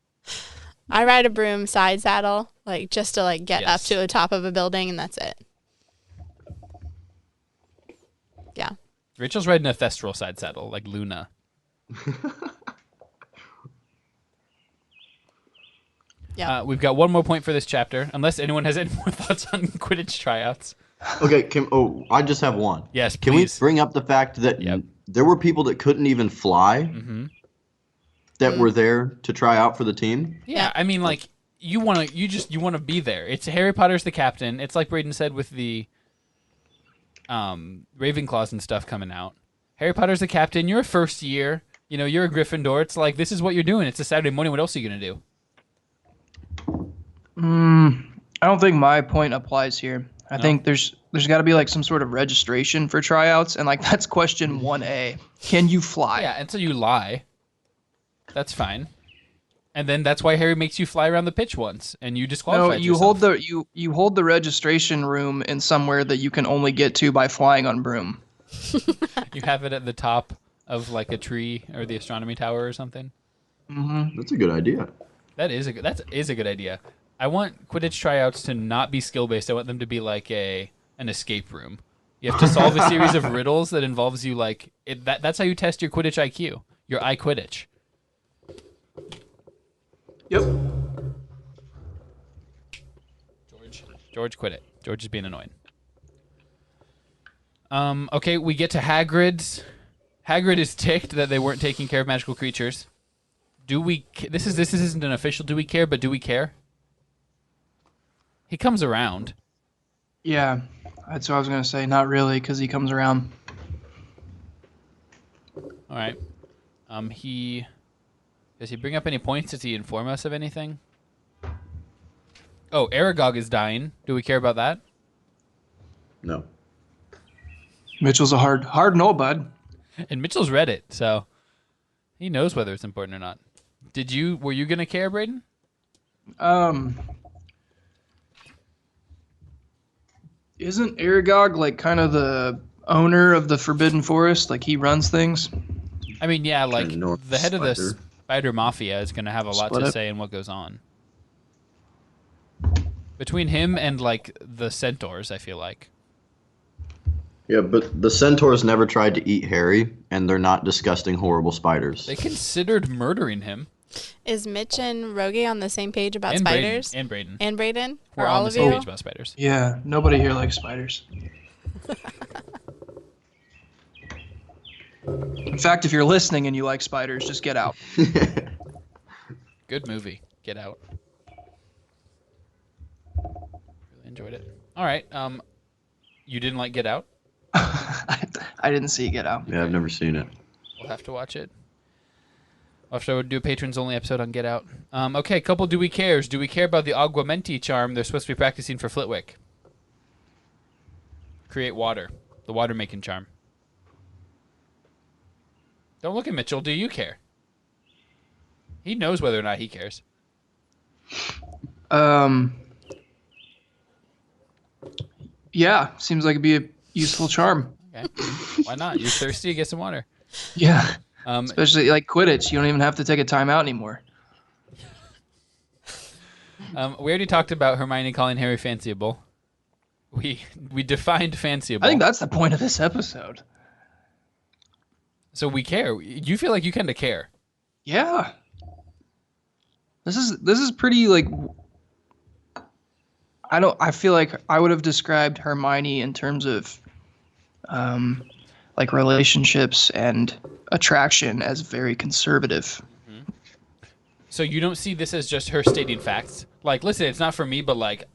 I ride a broom side saddle, like just to like get up Yes. to the top of a building, and that's it. Yeah. Rachel's riding a thestral side saddle, like Luna. Yeah. We've got one more point for this chapter, unless anyone has any more thoughts on Quidditch tryouts. Okay, I just have one. Yes, Can we please. bring up the fact that Yep. there were people that couldn't even fly Mm-hmm. that were there to try out for the team? Yeah, Yeah. I mean, like you want to be there. It's Harry Potter's the captain. It's like Braden said with the Ravenclaws and stuff coming out. Harry Potter's the captain. You're a first year. You know, you're a Gryffindor. It's like this is what you're doing. It's a Saturday morning. What else are you gonna do? I don't think my point applies here. I No? think there's got to be like some sort of registration for tryouts, and like that's question 1A. Can you fly? Yeah, until you lie. That's fine. And then that's why Harry makes you fly around the pitch once, and you No, disqualify you hold the registration room in somewhere that you can only get to by flying on broom. You have it at the top of like a tree or the astronomy tower or something. That's a good idea. That is a good idea. I want Quidditch tryouts to not be skill based. I want them to be like an escape room. You have to solve a series of riddles that involves you like that's how you test your Quidditch IQ. Your iQuidditch. Yep. George quit it. George is being annoying. Okay, we get to Hagrid's. Hagrid is ticked that they weren't taking care of magical creatures. This isn't an official do we care, but do we care? He comes around. Yeah, that's what I was gonna say. Not really, because he comes around. All right. Does he bring up any points? Does he inform us of anything? Oh, Aragog is dying. Do we care about that? No. Mitchell's a hard no, bud. And Mitchell's read it, so he knows whether it's important or not. Were you gonna care, Braden? Isn't Aragog like kind of the owner of the Forbidden Forest? Like he runs things. I mean, yeah, like North the head of the Spider. Spider Mafia is gonna have a lot Split to up. say in what goes on. Between him and like the centaurs, I feel like. Yeah, but the centaurs never tried to eat Harry, and they're not disgusting, horrible spiders. They considered murdering him. Is Mitch and Rogge on the same page about And spiders? Braden. And Braden? We're For all all on the of same you? page about spiders. Yeah, nobody here likes spiders. In fact, if you're listening and you like spiders, just get out. Good movie. Get Out. Really enjoyed it. All right. You didn't like Get Out? I didn't see Get Out. Yeah, I've never seen it. We'll have to watch it. We'll have to do a patrons only episode on Get Out. Okay, couple do we cares. Do we care about the Aguamenti charm they're supposed to be practicing for Flitwick? Create water. The water making charm. Don't look at Mitchell. Do you care? He knows whether or not he cares. Yeah, seems like it'd be a useful charm. Okay. Why not? You're thirsty? Get some water. Yeah, Um, especially like Quidditch. You don't even have to take a timeout anymore. we already talked about Hermione calling Harry fanciable. We defined fanciable. I think that's the point of this episode. So we care. You feel like you kind of care. Yeah. This is pretty like I feel like I would have described Hermione in terms of like relationships and attraction as very conservative. So you don't see this as just her stating facts. Like, listen, it's not for me, but like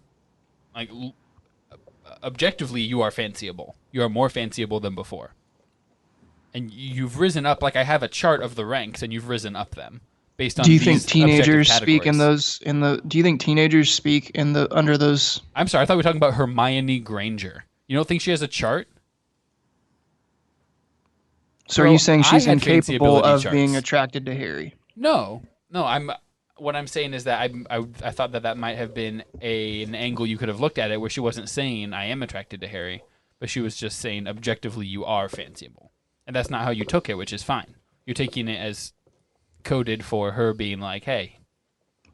objectively, you are fanciable. You are more fanciable than before. And you've risen up. Like, I have a chart of the ranks, and you've risen up them based on. Do you these think teenagers objective speak in categories. those do you think teenagers speak in the under those? I'm sorry, I thought we were talking about Hermione Granger. You don't think she has a chart? So Bro, are you saying I she's had fancy incapable ability of charts. being attracted to Harry? No. What I'm saying is that I thought that might have been an angle you could have looked at it, where she wasn't saying I am attracted to Harry, but she was just saying objectively you are fanciable, and that's not how you took it, which is fine. You're taking it as coded for her being like, hey.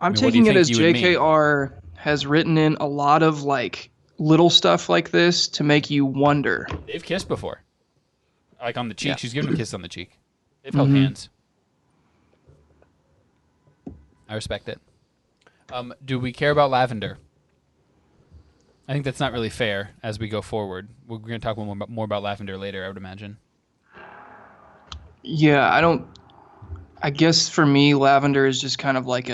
I'm I mean, what do taking you it think, as you and me? JKR has written in a lot of like little stuff like this to make you wonder. They've kissed before, like on the cheek. Yeah. She's given a kiss on the cheek. They've held hands. I respect it. Do we care about Lavender? I think that's not really fair as we go forward. We're going to talk more about Lavender later, I would imagine. Yeah, I guess for me, Lavender is just kind of like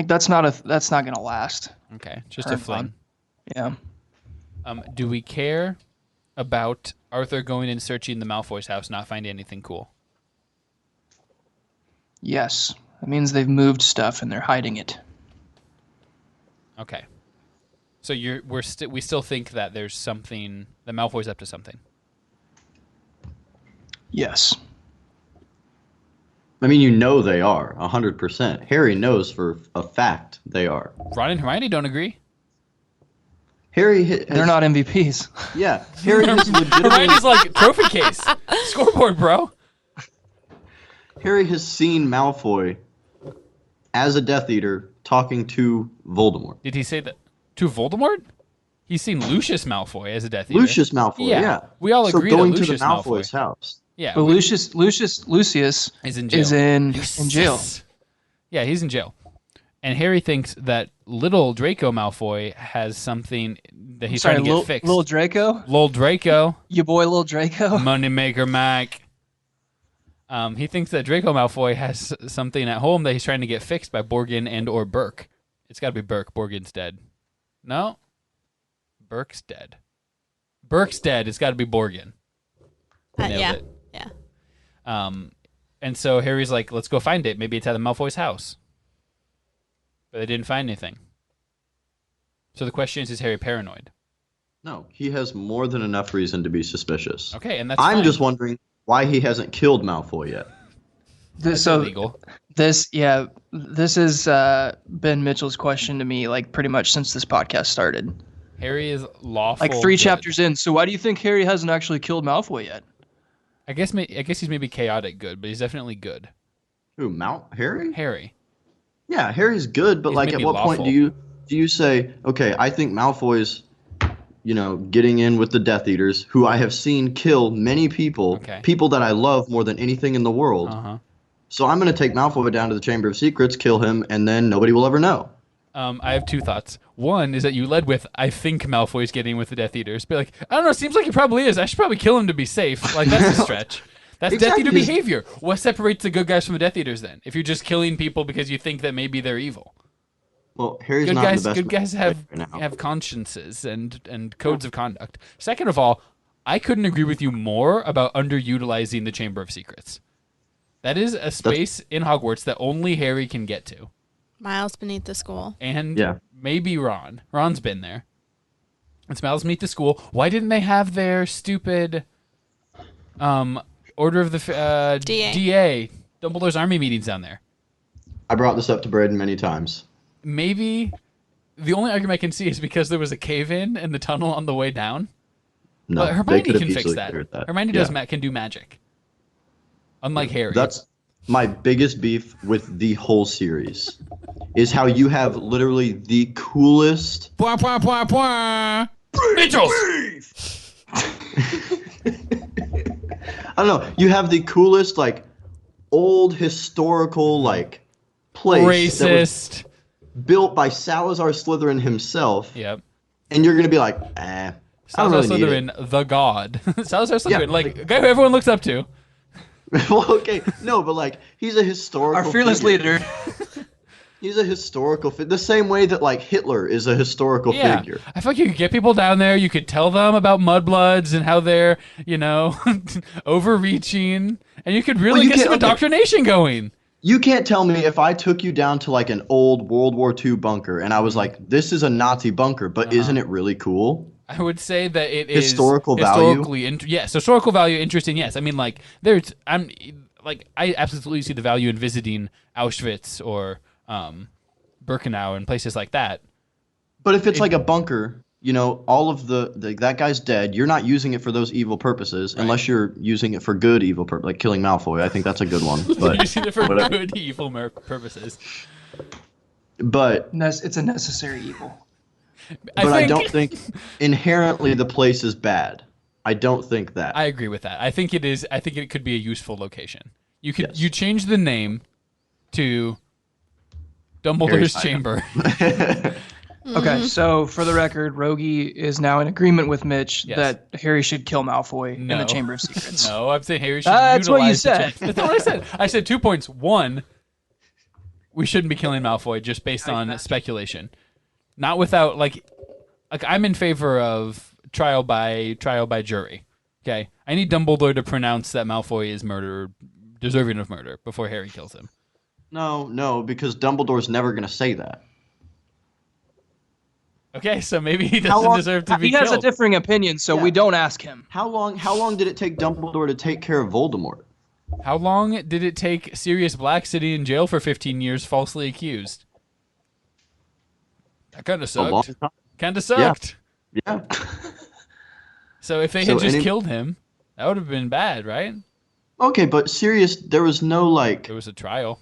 that's not gonna last. Okay, just Her a fling. Yeah. Do we care about Arthur going and searching the Malfoy's house, not finding anything cool? Yes. That means they've moved stuff and they're hiding it. Okay. So we still think that there's something, that Malfoy's up to something. Yes. I mean, you know they are, 100%. Harry knows for a fact they are. Ron and Hermione don't agree. They're not MVPs. Yeah, Harry has legitimately... Hermione's like, trophy case. Scoreboard, bro. Harry has seen Malfoy as a Death Eater talking to Voldemort. Did he say that to Voldemort? He's seen Lucius Malfoy as a Death Eater. Lucius Malfoy, yeah. We all agree so going that Lucius to the Malfoy's Malfoy. house. Yeah. But Lucius is in jail. Is in jail. Yeah, he's in jail. And Harry thinks that little Draco Malfoy has something that he's trying to get fixed. Little Draco? Lil Draco. Your boy Little Draco? Moneymaker Mac. He thinks that Draco Malfoy has something at home that he's trying to get fixed by Borgin and or Burke. It's got to be Burke. Borgin's dead. No? Burke's dead. Burke's dead. It's got to be Borgin. Nailed Yeah. it. Yeah. And so Harry's like, let's go find it. Maybe it's at the Malfoy's house. But they didn't find anything. So the question is Harry paranoid? No, he has more than enough reason to be suspicious. Okay, and that's I'm fine. just wondering why he hasn't killed Malfoy yet. That's illegal. This has been Mitchell's question to me, like, pretty much since this podcast started. Harry is lawful. Like 3 good. chapters in. So why do you think Harry hasn't actually killed Malfoy yet? I guess he's maybe chaotic good, but he's definitely good. Who, Harry? Harry. Yeah, Harry's good, but He's like at maybe what lawful. point do you say, okay, I think Malfoy's, getting in with the Death Eaters, who I have seen kill many people, Okay. people that I love more than anything in the world. Uh-huh. So I'm going to take Malfoy down to the Chamber of Secrets, kill him, and then nobody will ever know. I have 2 thoughts. One is that you led with, I think Malfoy's getting with the Death Eaters. Be like, I don't know, it seems like he probably is. I should probably kill him to be safe. Like, that's a stretch. That's Exactly. Death Eater behavior. What separates the good guys from the Death Eaters then? If you're just killing people because you think that maybe they're evil. Well, Harry's Good not guys, the best. good guys right now. have consciences and codes of conduct. Second of all, I couldn't agree with you more about underutilizing the Chamber of Secrets. That is a space in Hogwarts that only Harry can get to. Miles beneath the school. And Yeah. maybe Ron. Ron's been there. It's Miles meet the school. Why didn't they have their stupid Order of the DA, Dumbledore's army meetings down there? I brought this up to Braden many times. Maybe the only argument I can see is because there was a cave-in in the tunnel on the way down. No, But they Hermione could have can fix easily that. cleared that. Hermione can do magic. Unlike Harry. That's my biggest beef with the whole series, is how you have literally the coolest... Mitchell's! I don't know. You have the coolest, like, old historical, like, place that was Racist. built by Salazar Slytherin himself, Yep. and you're gonna be like, I don't Salazar really need it. Slytherin, the god. Salazar Slytherin, Yeah, like, like- a guy who everyone looks up to. Well, okay, no, but like, he's a historical. Our fearless figure. leader. He's a historical the same way that like Hitler is a historical Yeah. figure. I feel like you could get people down there. You could tell them about mudbloods and how they're, overreaching. And you could really Well, you get some can't- okay. indoctrination going. You can't tell me if I took you down to like an old World War II bunker and I was like, this is a Nazi bunker, but isn't it really cool? I would say that it is Historical value? historically yes, historical value, interesting. Yes, I mean I absolutely see the value in visiting Auschwitz or Birkenau and places like that. But if it's like a bunker, all of that guy's dead. You're not using it for those evil purposes unless you're using it for good evil purpose, like killing Malfoy. I think that's a good one. But Using it for whatever. good evil purposes. But It's a necessary evil. I don't think inherently the place is bad. I don't think that. I agree with that. I think it is. I think it could be a useful location. You could Yes. you change the name to Dumbledore's Harry's chamber. Okay, so for the record, Rogge is now in agreement with Mitch Yes. that Harry should kill Malfoy in No. the Chamber of Secrets. No, I'm saying Harry should That's what you utilize the said. That's not what I said. I said 2 points. One, we shouldn't be killing Malfoy just based on speculation. Not without like I'm in favor of trial by jury. Okay? I need Dumbledore to pronounce that Malfoy is deserving of murder before Harry kills him. No, because Dumbledore's never gonna say that. Okay, so maybe he doesn't deserve to be He has a killed. differing opinion, so we don't ask him. How long did it take Dumbledore to take care of Voldemort? How long did it take Sirius Black sitting in jail for 15 years falsely accused? That kind of A long sucked. time. Kind of sucked. Yeah. So if they So had just any- killed him, that would have been bad, right? Okay, but Sirius, there was no like. There was a trial.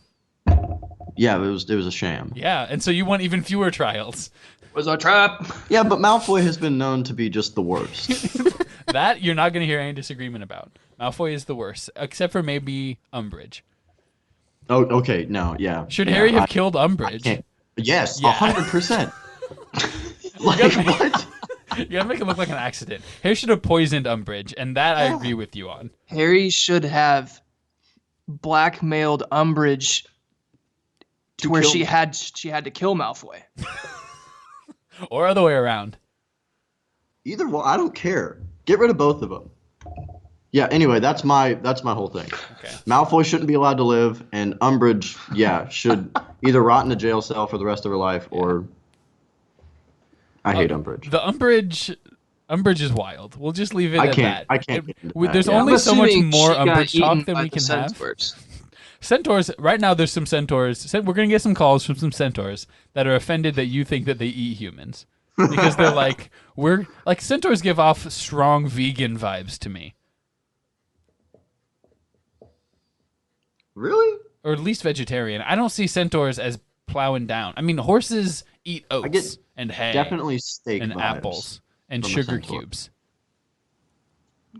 Yeah, it was a sham. Yeah, and so you want even fewer trials. Was a trap. Yeah, but Malfoy has been known to be just the worst. That you're not going to hear any disagreement about. Malfoy is the worst, except for maybe Umbridge. Oh, okay, no, yeah. Should yeah, Harry have I killed Umbridge? can't- Yes, Yeah. 100%. Like what? You gotta make it look like an accident. Harry should have poisoned Umbridge, and that I agree with you on. Harry should have blackmailed Umbridge to where kill- she had to kill Malfoy. Or other way around. Either one, I don't care. Get rid of both of them. Yeah. Anyway, that's my whole thing. Okay. Malfoy shouldn't be allowed to live, and Umbridge, should either rot in a jail cell for the rest of her life, or I hate Umbridge. The Umbridge is wild. We'll just leave it I at can't- that. I can't get into that, There's yeah. only I'm so much assuming more she got Umbridge eaten talk than by we the can have. centaurs. Centaurs, right now there's some centaurs. We're going to get some calls from some centaurs that are offended that you think that they eat humans. Because they're like, centaurs give off strong vegan vibes to me. Really? Or at least vegetarian. I don't see centaurs as plowing down. I mean, horses eat oats get and hay Definitely steak and vibes apples and from a sugar centaur. cubes.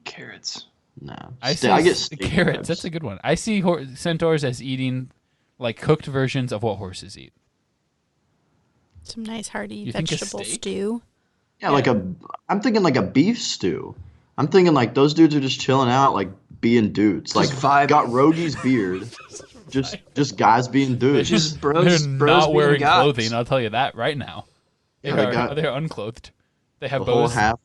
Carrots. No. I get see steak carrots. vibes. That's a good one. I see centaurs as eating like cooked versions of what horses eat. Some nice hearty You think a vegetable steak? stew. Yeah, I'm thinking like a beef stew. I'm thinking like those dudes are just chilling out, like being dudes. Like vibing. got Rogge's beard. just guys being dudes. Just They're bros not being wearing gods. clothing. I'll tell you that right now. Yeah, They're unclothed. They have the whole bows. half.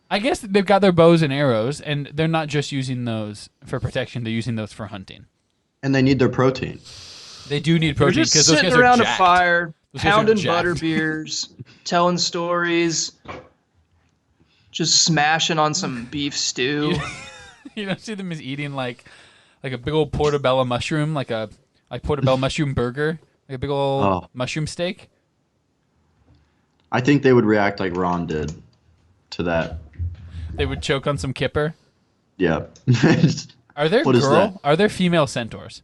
I guess they've got their bows and arrows, and they're not just using those for protection. They're using those for hunting. And they need their protein. They do need They're protein just because those sitting guys are around a jacked. fire, Those guys are pounding jacked. butter beers, telling stories, just smashing on some beef stew. You don't see them as eating like a big old portobello mushroom, like portobello mushroom burger, like a big old mushroom steak. I think they would react like Ron did to that. They would choke on some kipper. Yeah. Are there What is that? Are there female centaurs?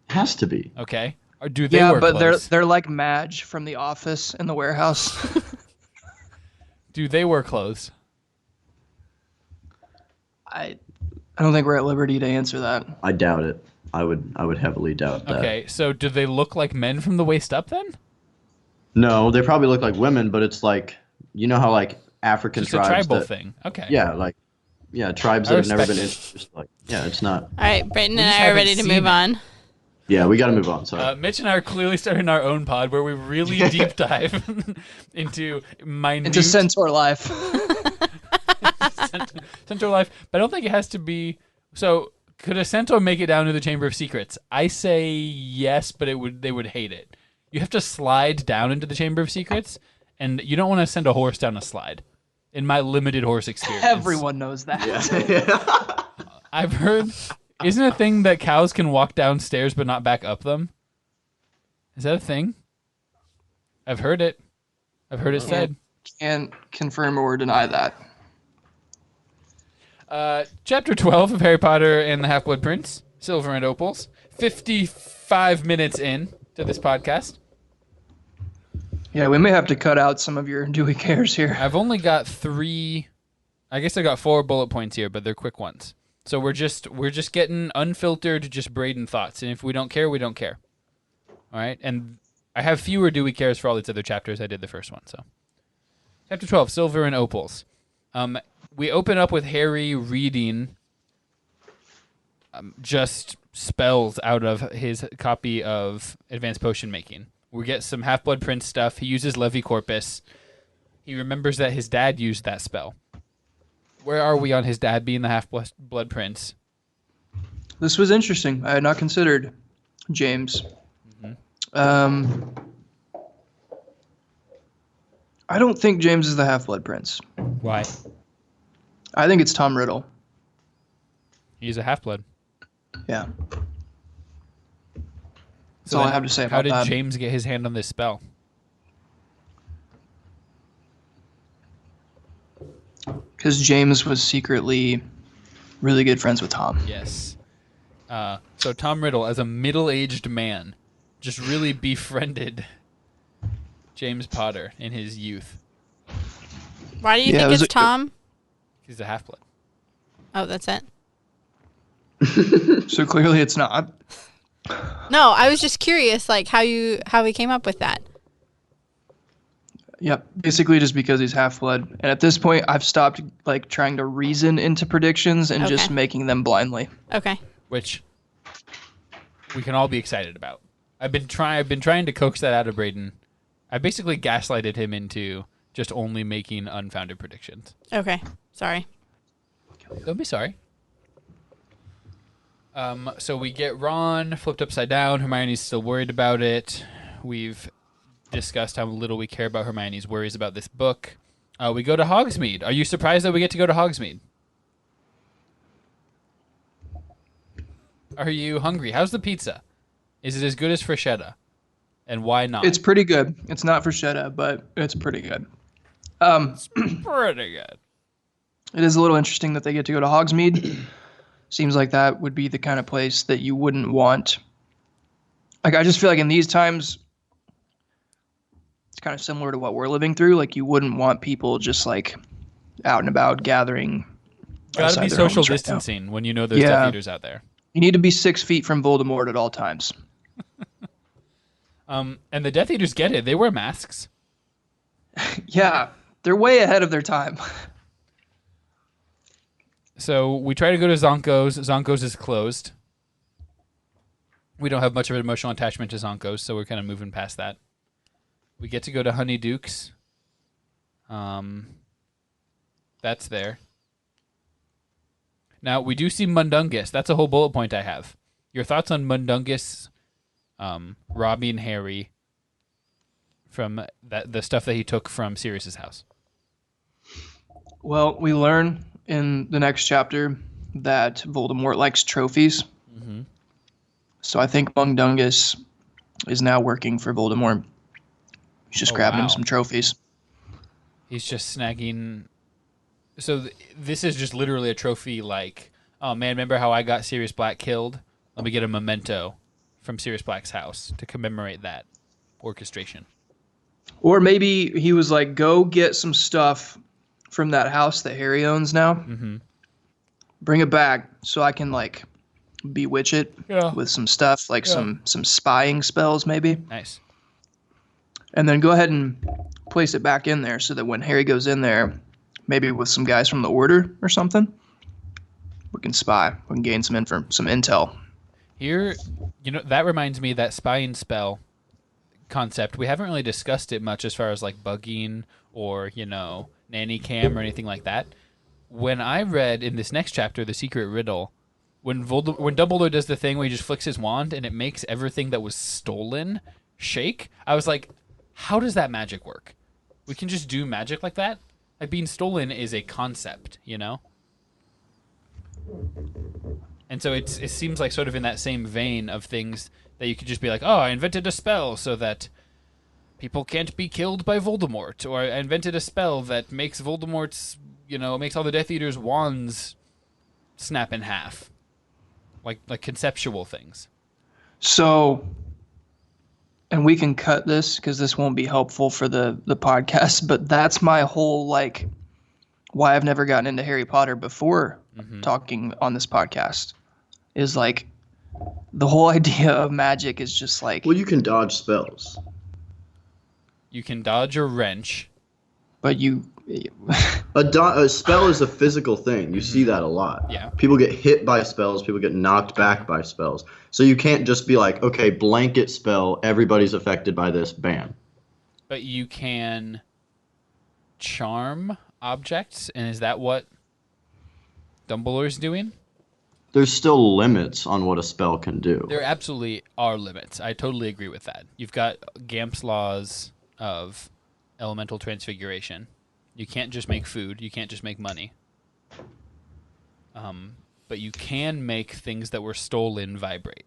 Has to be. Okay. Or do they Yeah, wear but clothes? they're like Madge from The Office in the warehouse. Do they wear clothes? I don't think we're at liberty to answer that. I doubt it. I would heavily doubt that. Okay, so do they look like men from the waist up then? No, they probably look like women, but it's like how like African Just a tribes tribal that- thing. Okay. Yeah, like tribes I that have never been respect introduced. Like, yeah, it's not. All right, Braden We and just I are haven't ready to seen move it. on. Yeah, we got to move on. Sorry. Mitch and I are clearly starting our own pod where we really deep dive into minute Into centaur life. centaur life, but I don't think it has to be. So, could a centaur make it down to the Chamber of Secrets? I say yes, but they would hate it. You have to slide down into the Chamber of Secrets, and you don't want to send a horse down a slide. In my limited horse experience, Everyone knows that. I've heard. Isn't it a thing that cows can walk downstairs but not back up them? Is that a thing? I've heard it. I've heard it said. Can't confirm or deny that. Chapter 12 of Harry Potter and the Half-Blood Prince, Silver and Opals. 55 minutes in to this podcast. Yeah, we may have to cut out some of your do we cares here. I've only got 3. I guess I got 4 bullet points here, but they're quick ones. So we're just getting unfiltered, just Braden thoughts, and if we don't care, we don't care. All right, and I have fewer do we cares for all these other chapters. I did the first one, so. Chapter 12, Silver and Opals. We open up with Harry reading just spells out of his copy of Advanced Potion Making. We get some Half-Blood Prince stuff. He uses Levi Corpus. He remembers that his dad used that spell. Where are we on his dad being the Half-Blood Prince? This was interesting. I had not considered James. I don't think James is the Half-Blood Prince. Why? I think it's Tom Riddle. He's a Half-Blood. Yeah. That's So all I then have to say How about did that. James get his hand on this spell? Because James was secretly really good friends with Tom. Yes. So Tom Riddle, as a middle-aged man, just really befriended James Potter in his youth. Why do you Yeah, it think was it's Tom? He's a Half-Blood. Oh, that's it. So clearly it's not. No, I was just curious, like how he came up with that. Yep. Basically just because he's half-blood. And at this point, I've stopped like trying to reason into predictions and just Okay. making them blindly. Okay. Which we can all be excited about. I've been trying to coax that out of Braden. I basically gaslighted him into just only making unfounded predictions. Okay. Sorry. Don't be sorry. So we get Ron flipped upside down. Hermione's still worried about it. We've discussed how little we care about Hermione's worries about this book. We go to Hogsmeade. Are you surprised that we get to go to Hogsmeade? Are you hungry? How's the pizza? Is it as good as Freshetta? And why not? It's pretty good. It's not for Shetta, but it's pretty good. pretty good. It is a little interesting that they get to go to Hogsmeade. Seems like that would be the kind of place that you wouldn't want. Like, I just feel like in these times, it's kind of similar to what we're living through. Like, you wouldn't want people just, like, out and about gathering. Gotta outside be their social homes right now. distancing when you know there's Yeah. Death Eaters out there. You need to be 6 feet from Voldemort at all times. And the Death Eaters get it. They wear masks. Yeah, they're way ahead of their time. So we try to go to Zonko's. Zonko's is closed. We don't have much of an emotional attachment to Zonko's, so we're kind of moving past that. We get to go to Honeyduke's. That's there. Now, we do see Mundungus. That's a whole bullet point I have. Your thoughts on Mundungus, robbing Harry from the stuff that he took from Sirius's house? Well, we learn in the next chapter that Voldemort likes trophies. Mm-hmm. So I think Mundungus is now working for Voldemort. He's just grabbing wow. him some trophies. He's just snagging. So this is just literally a trophy like, oh man, remember how I got Sirius Black killed? Let me get a memento from Sirius Black's house to commemorate that orchestration. Or maybe he was like, go get some stuff from that house that Harry owns now. Mm-hmm. Bring it back so I can like bewitch it with some stuff, like some spying spells maybe. Nice. And then go ahead and place it back in there so that when Harry goes in there, maybe with some guys from the Order or something, we can spy. We can gain some intel. Here, that reminds me that spying spell concept. We haven't really discussed it much as far as like bugging or, nanny cam or anything like that. When I read in this next chapter, The Secret Riddle, when Dumbledore does the thing where he just flicks his wand and it makes everything that was stolen shake, I was like, how does that magic work? We can just do magic like that? Like being stolen is a concept, And so it seems like sort of in that same vein of things that you could just be like, oh, I invented a spell so that people can't be killed by Voldemort, or I invented a spell that makes Voldemort's, makes all the Death Eaters' wands snap in half. Like conceptual things. So, and we can cut this because this won't be helpful for the podcast, but that's my whole, like, why I've never gotten into Harry Potter before talking on this podcast is, like, the whole idea of magic is just like... Well, you can dodge spells. You can dodge a wrench. But you, A spell is a physical thing. You see that a lot. Yeah. People get hit by spells. People get knocked back by spells. So you can't just be like, okay, blanket spell, everybody's affected by this, bam. But you can charm objects, and is that what Dumbledore's doing? There's still limits on what a spell can do. There absolutely are limits. I totally agree with that. You've got Gamp's laws of elemental transfiguration. You can't just make food. You can't just make money. But you can make things that were stolen vibrate.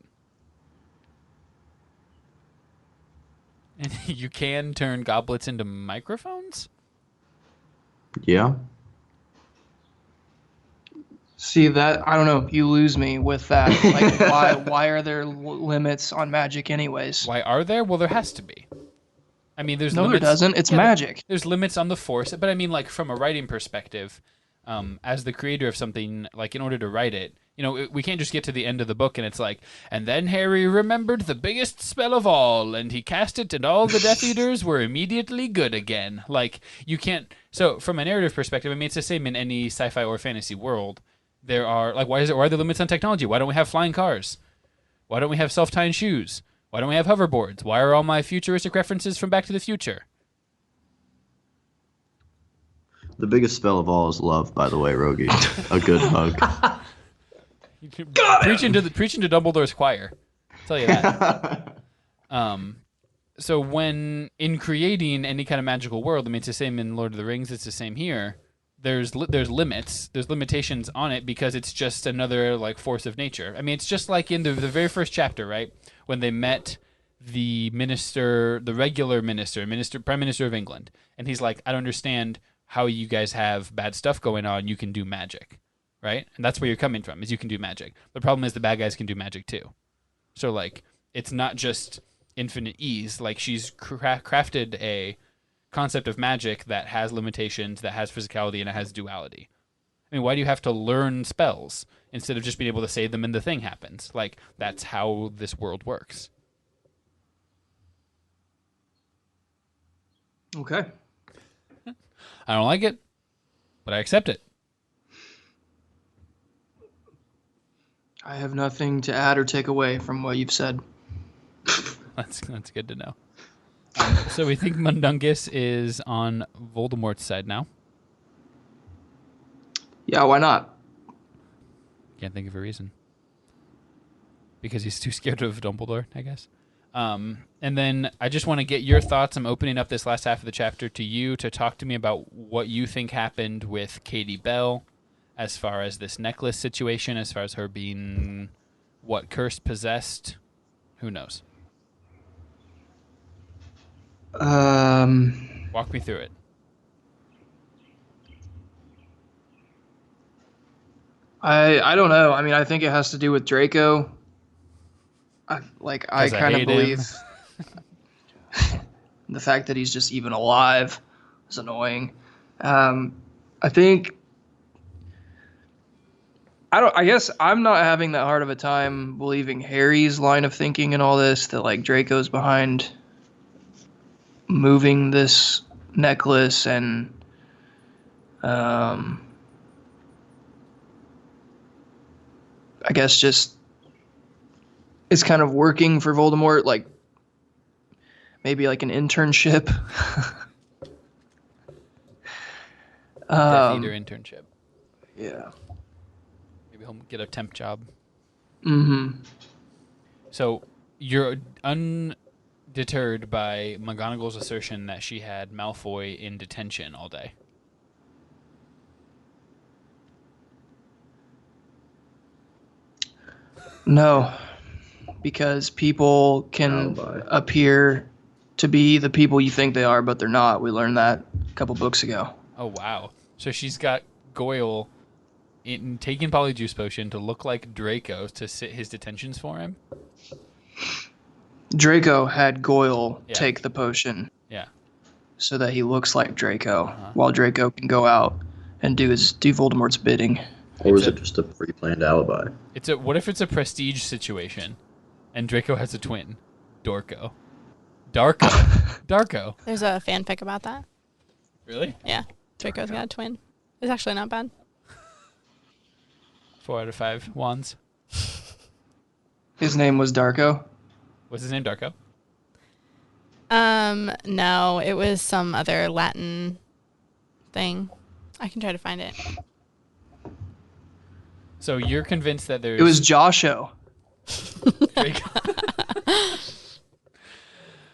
And you can turn goblets into microphones? Yeah. see that, I don't know, you lose me with that. Like, why are there limits on magic anyways? Why are there? Well, there has to be. I mean, there's No, limits. there doesn't. It's magic. There's limits on the force, but I mean, like, from a writing perspective, as the creator of something, like, in order to write it, you know, we can't just get to the end of the book and it's like, and then Harry remembered the biggest spell of all, and he cast it, and all the Death Eaters were immediately good again. Like, you can't. So, from a narrative perspective, I mean, it's the same in any sci-fi or fantasy world. There are, like, why are there limits on technology? Why don't we have flying cars? Why don't we have self-tying shoes? Why don't we have hoverboards? Why are all my futuristic references from Back to the Future? The biggest spell of all is love, by the way, Rogge. A good hug. Preaching to Dumbledore's choir. I'll tell you that. So when in creating any kind of magical world, I mean, it's the same in Lord of the Rings. It's the same here. There's limits. There's limitations on it because it's just another like force of nature. I mean, it's just like in the very first chapter, right? When they met the minister, the regular minister, Prime Minister of England, and he's like, I don't understand how you guys have bad stuff going on. You can do magic, right? And that's where you're coming from, is you can do magic. The problem is the bad guys can do magic too. So like, it's not just infinite ease. Like, she's crafted a concept of magic that has limitations, that has physicality, and it has duality. I mean, why do you have to learn spells instead of just being able to say them and the thing happens? Like, that's how this world works. Okay. I don't like it, but I accept it. I have nothing to add or take away from what you've said. That's good to know. So we think Mundungus is on Voldemort's side now. Yeah, why not? Can't think of a reason. Because he's too scared of Dumbledore, I guess. And then I just want to get your thoughts. I'm opening up this last half of the chapter to you to talk to me about what you think happened with Katie Bell as far as this necklace situation, as far as her being, what, cursed, possessed? Who knows? Walk me through it. I don't know. I mean, I think it has to do with Draco. I kind of believe the fact that he's just even alive is annoying. I think I guess I'm not having that hard of a time believing Harry's line of thinking and all this, that like Draco's behind moving this necklace and I guess just it's kind of working for Voldemort, like maybe like an internship. Death Eater internship. Yeah. Maybe he'll get a temp job. Mm-hmm. So you're undeterred by McGonagall's assertion that she had Malfoy in detention all day. No, because people can appear to be the people you think they are, but they're not. We learned that a couple books ago. Oh, wow. So she's got Goyle taking Polyjuice Potion to look like Draco to sit his detentions for him? Draco had Goyle take the potion. Yeah. So that he looks like Draco, while Draco can go out and do Voldemort's bidding. Or is it just a pre-planned alibi? What if it's a prestige situation and Draco has a twin, Dorco? Darko. There's a fanfic about that. Really? Yeah. Draco's got a twin. It's actually not bad. 4 out of 5 wands. His name was Darko. What's his name? Darko? No, it was some other Latin thing. I can try to find it. So you're convinced that there's... It was Josho.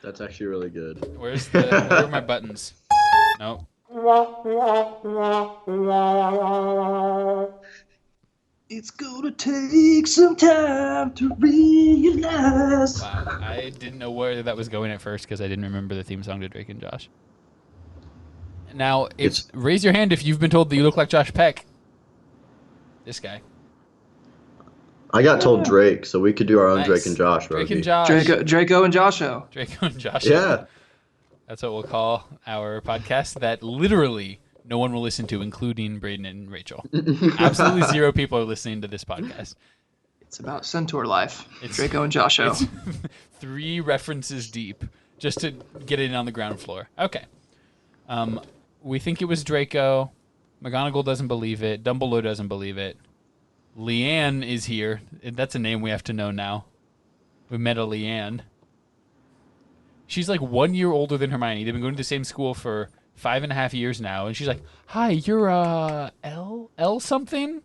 That's actually really good. Where are my buttons? Nope. It's gonna take some time to realize. Wow, I didn't know where that was going at first because I didn't remember the theme song to Drake and Josh. Now, raise your hand if you've been told that you look like Josh Peck. This guy. I got told Drake, so we could do our own Nice. Drake and Josh. Drake Rogge. and Josh. Draco and Josho. Draco and Josh. Yeah. That's what we'll call our podcast that literally no one will listen to, including Braden and Rachel. Absolutely 0 people are listening to this podcast. It's about centaur life. It's- Draco and Josho. It's 3 references deep just to get it on the ground floor. Okay. We think it was Draco. McGonagall doesn't believe it. Dumbledore doesn't believe it. Leanne is here. That's a name we have to know now. We met a Leanne. She's like 1 year older than Hermione. They've been going to the same school for 5.5 years now. And she's like, hi, you're L something?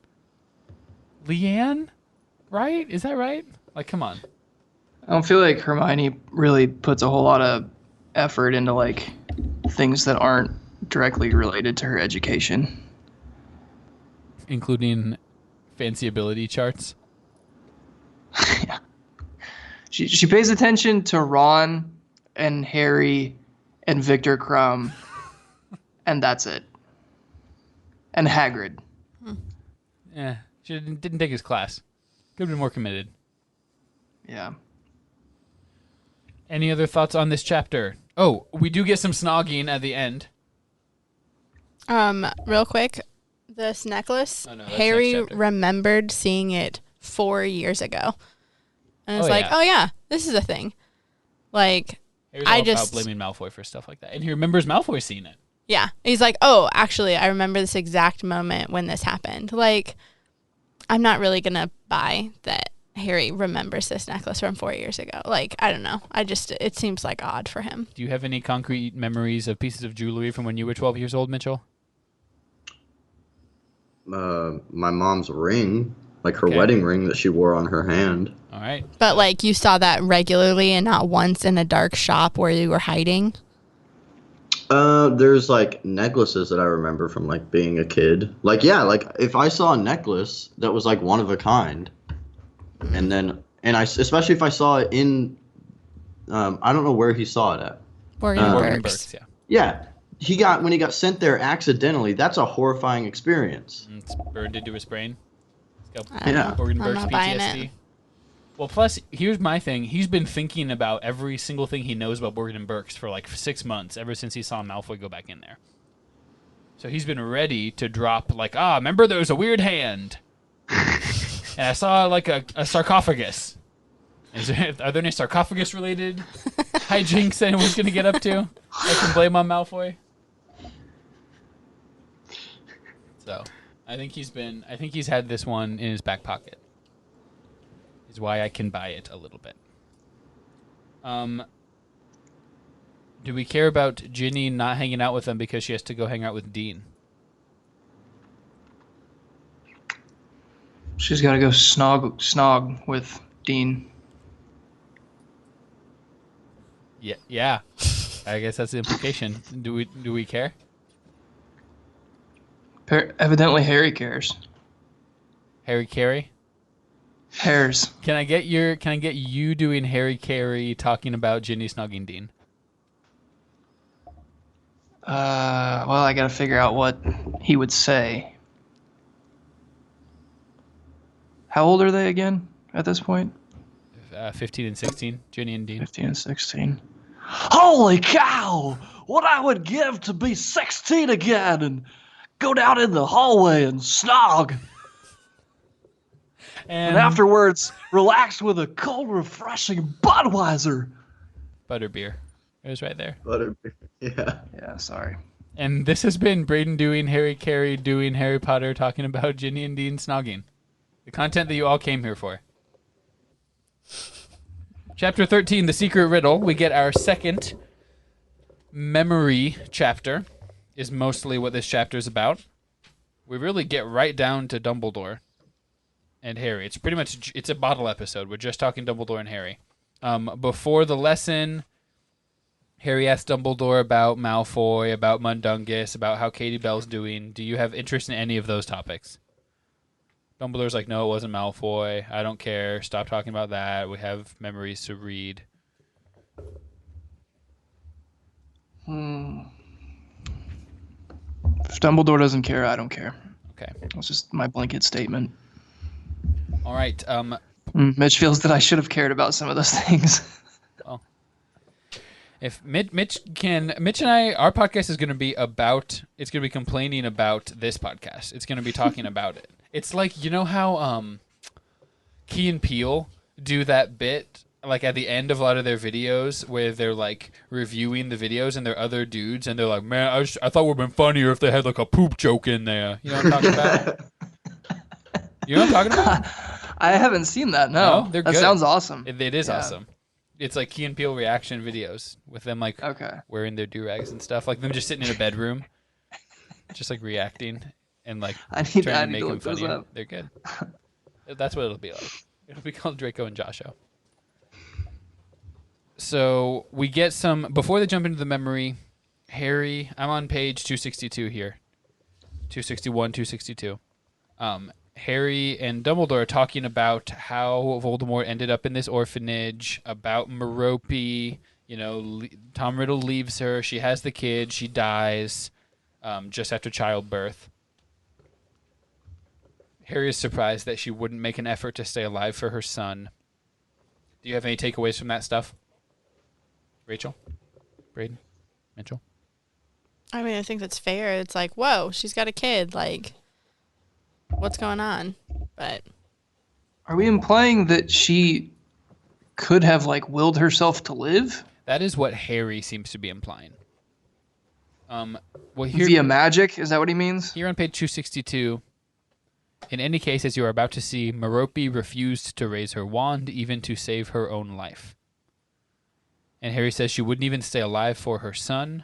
Leanne? Right? Is that right? Like, come on. I don't feel like Hermione really puts a whole lot of effort into like things that aren't directly related to her education. Including fancy ability charts. She pays attention to Ron and Harry and Victor Crumb, and that's it. And Hagrid. Yeah, she didn't take his class. Could have been more committed. Yeah. Any other thoughts on this chapter? Oh, we do get some snogging at the end. Real quick, this necklace, Oh, no, that's Harry next chapter. remembered seeing it 4 years ago. And it's Oh, like, yeah. oh yeah, this is a thing. Like, Harry's I all just- about blaming Malfoy for stuff like that. And he remembers Malfoy seeing it. yeah. He's like, oh, actually, I remember this exact moment when this happened. Like, I'm not really going to buy that Harry remembers this necklace from 4 years ago. Like, I don't know. It seems like odd for him. Do you have any concrete memories of pieces of jewelry from when you were 12 years old, Mitchell? My mom's ring, like her Okay. wedding ring that she wore on her hand. All right. But, like, you saw that regularly and not once in a dark shop where you were hiding. There's like necklaces that I remember from like being a kid. Like, yeah, like if I saw a necklace that was like one of a kind, and especially if I saw it in, I don't know where he saw it at. Morgan Morgan Burks. Burks, yeah. When he got sent there accidentally, that's a horrifying experience. And it's burned into his brain. He's got I don't Yeah. know. Morgan I'm Burks not buying PTSD. it. Well, plus, here's my thing. He's been thinking about every single thing he knows about Morgan Burks for like 6 months, ever since he saw Malfoy go back in there. So he's been ready to drop, like, remember there was a weird hand. And I saw, like, a sarcophagus. Are there any sarcophagus-related hijinks anyone's going to get up to? I can blame on Malfoy. So, I think he's had this one in his back pocket. Is why I can buy it a little bit. Do we care about Ginny not hanging out with them because she has to go hang out with Dean? She's got to go snog with Dean. Yeah. I guess that's the implication. Do we care? Evidently, Harry cares. Harry Carey? Hairs. Can I get you doing Harry Carey talking about Ginny snogging Dean? Well, I got to figure out what he would say. How old are they again at this point? 15 and 16, Ginny and Dean. 15 and 16. Holy cow! What I would give to be 16 again and go down in the hallway and snog. And afterwards, relax with a cold, refreshing Budweiser. Butterbeer. It was right there. Butterbeer. Yeah. Yeah, sorry. And this has been Braden doing Harry Carey doing Harry Potter, talking about Ginny and Dean snogging. The content that you all came here for. Chapter 13, The Secret Riddle. We get our second memory chapter, is mostly what this chapter is about. We really get right down to Dumbledore and Harry. It's pretty much, it's a bottle episode. We're just talking Dumbledore and Harry. Before the lesson, Harry asked Dumbledore about Malfoy, about Mundungus, about how Katie Bell's doing. Do you have interest in any of those topics? Dumbledore's like, no, it wasn't Malfoy. I don't care. Stop talking about that. We have memories to read. If Dumbledore doesn't care, I don't care. Okay. That's just my blanket statement. All right. Mitch feels that I should have cared about some of those things. Well, if Mitch and I, our podcast is going to be about, it's going to be complaining about this podcast. It's going to be talking about it. It's like, you know how Key and Peele do that bit like at the end of a lot of their videos where they're like reviewing the videos and they're other dudes and they're like, man, I thought it would have been funnier if they had like a poop joke in there. You know what I'm talking about? You know what I'm talking about? I haven't seen that. No, they're that good. sounds awesome. It is Yeah. awesome. It's like Key and Peele reaction videos with them like Okay. wearing their do-rags and stuff, like them just sitting in a bedroom, just like reacting and like I need trying to to make them look those funnier. up. They're good. That's what it'll be like. It'll be called Draco and Josh Show. So we get some before they jump into the memory. Harry, I'm on page 262 here, 261, 262. Harry and Dumbledore are talking about how Voldemort ended up in this orphanage, about Merope. You know, Tom Riddle leaves her. She has the kid. She dies just after childbirth. Harry is surprised that she wouldn't make an effort to stay alive for her son. Do you have any takeaways from that stuff? Rachel? Braden? Mitchell? I mean, I think that's fair. It's like, whoa, she's got a kid. Like, what's going on? But Are we implying that she could have like willed herself to live That is what Harry seems to be implying. Well, here, via magic? Is that what he means? here on page 262, in any case, as you are about to see, Merope refused to raise her wand even to save her own life. And Harry says she wouldn't even stay alive for her son.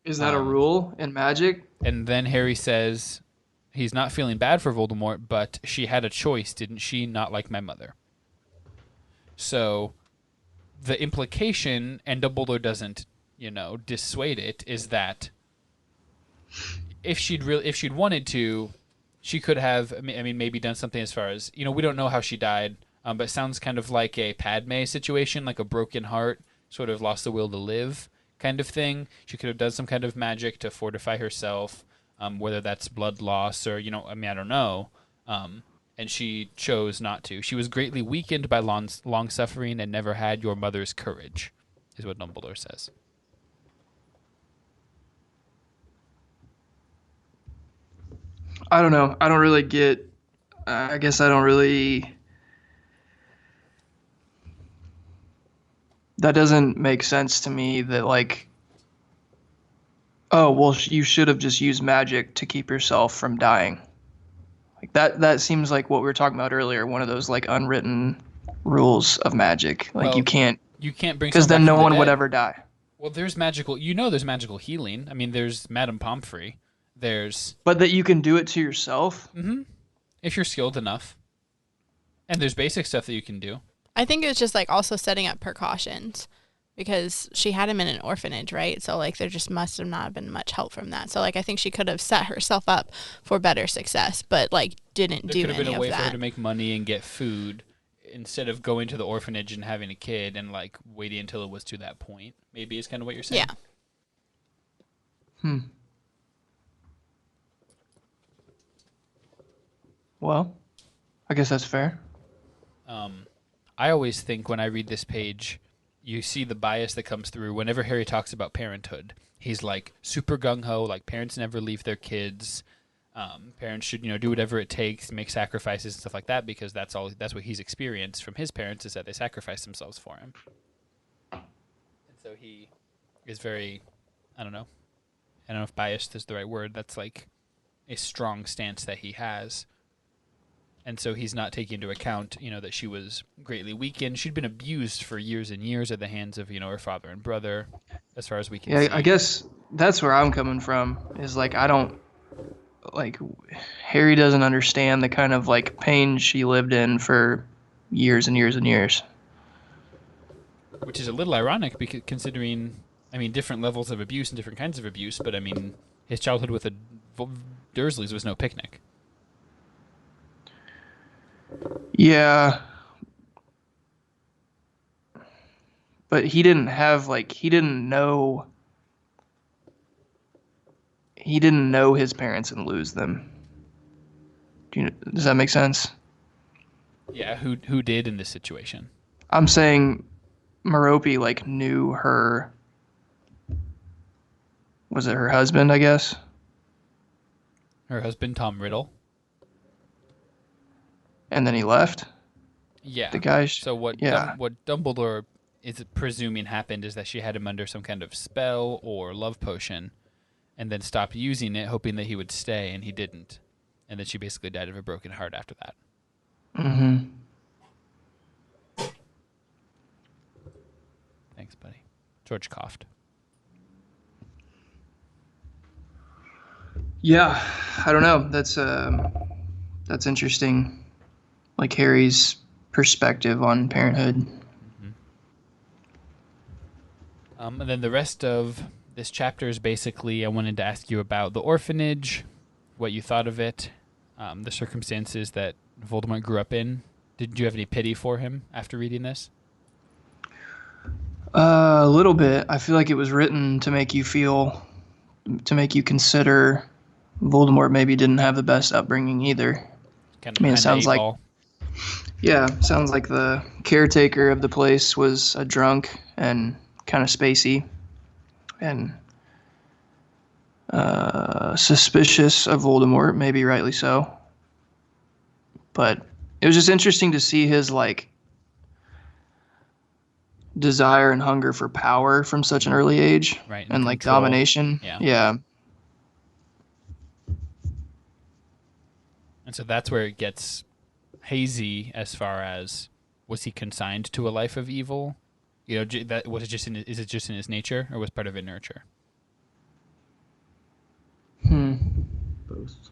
Is that a rule in magic? And then Harry says he's not feeling bad for Voldemort, but she had a choice, didn't she? Not like my mother. So the implication, and Dumbledore doesn't, dissuade it, is that if she'd wanted to, she could have, maybe done something as far as, we don't know how she died, but it sounds kind of like a Padme situation, like a broken heart, sort of lost the will to live kind of thing. She could have done some kind of magic to fortify herself, whether that's blood loss or, I don't know. And she chose not to. She was greatly weakened by long suffering and never had your mother's courage, is what Dumbledore says. I don't know. I don't really get. I guess I don't really. That doesn't make sense to me. That like. Oh well, you should have just used magic to keep yourself from dying. Like that seems like what we were talking about earlier. One of those like unwritten rules of magic. Like Well, you can't, bring because someone then back no from the one would dead. ever die. Well, there's magical. There's magical healing. There's Madame Pomfrey. There's But that you can do it to yourself. if you're skilled enough, and there's basic stuff that you can do. I think it was just like also setting up precautions because she had him in an orphanage, right? So like there just must have not been much help from that. So like I think she could have set herself up for better success, but like didn't There do could have been any a way of for her that. to make money and get food instead of going to the orphanage and having a kid and like waiting until it was to that point. Maybe is kind of what you're saying. Yeah. Well, I guess that's fair. I always think when I read this page, you see the bias that comes through whenever Harry talks about parenthood. He's like super gung-ho, like parents never leave their kids. Parents should, do whatever it takes, make sacrifices and stuff like that, because that's what he's experienced from his parents, is that they sacrifice themselves for him. And so he is very, I don't know if biased is the right word. That's like a strong stance that he has. And so he's not taking into account, that she was greatly weakened. She'd been abused for years and years at the hands of, her father and brother, as far as we can see. I guess that's where I'm coming from, is like, Harry doesn't understand the kind of like pain she lived in for years and years and years. Which is a little ironic, because considering, different levels of abuse and different kinds of abuse, but his childhood with the Dursleys was no picnic. Yeah. But he didn't know his parents and lose them. Does that make sense? Yeah, who did in this situation? I'm saying Merope knew her. Was it her husband, I guess? Her husband, Tom Riddle. And then he left? Yeah. The guy. So what Dumbledore is presuming happened is that she had him under some kind of spell or love potion, and then stopped using it, hoping that he would stay, and he didn't. And then she basically died of a broken heart after that. Mm-hmm. Thanks, buddy. George coughed. Yeah, I don't know. That's interesting. Like Harry's perspective on parenthood. Mm-hmm. And then the rest of this chapter is basically, I wanted to ask you about the orphanage, what you thought of it, the circumstances that Voldemort grew up in. Did you have any pity for him after reading this? A little bit. I feel like it was written to make you consider Voldemort maybe didn't have the best upbringing either. It sounds like, sounds like the caretaker of the place was a drunk and kind of spacey and suspicious of Voldemort, maybe rightly so. But it was just interesting to see his desire and hunger for power from such an early age, right? And control. Domination. Yeah. And so that's where it gets hazy as far as, was he consigned to a life of evil? That was it just is it just in his nature, or was part of it nurture? Both.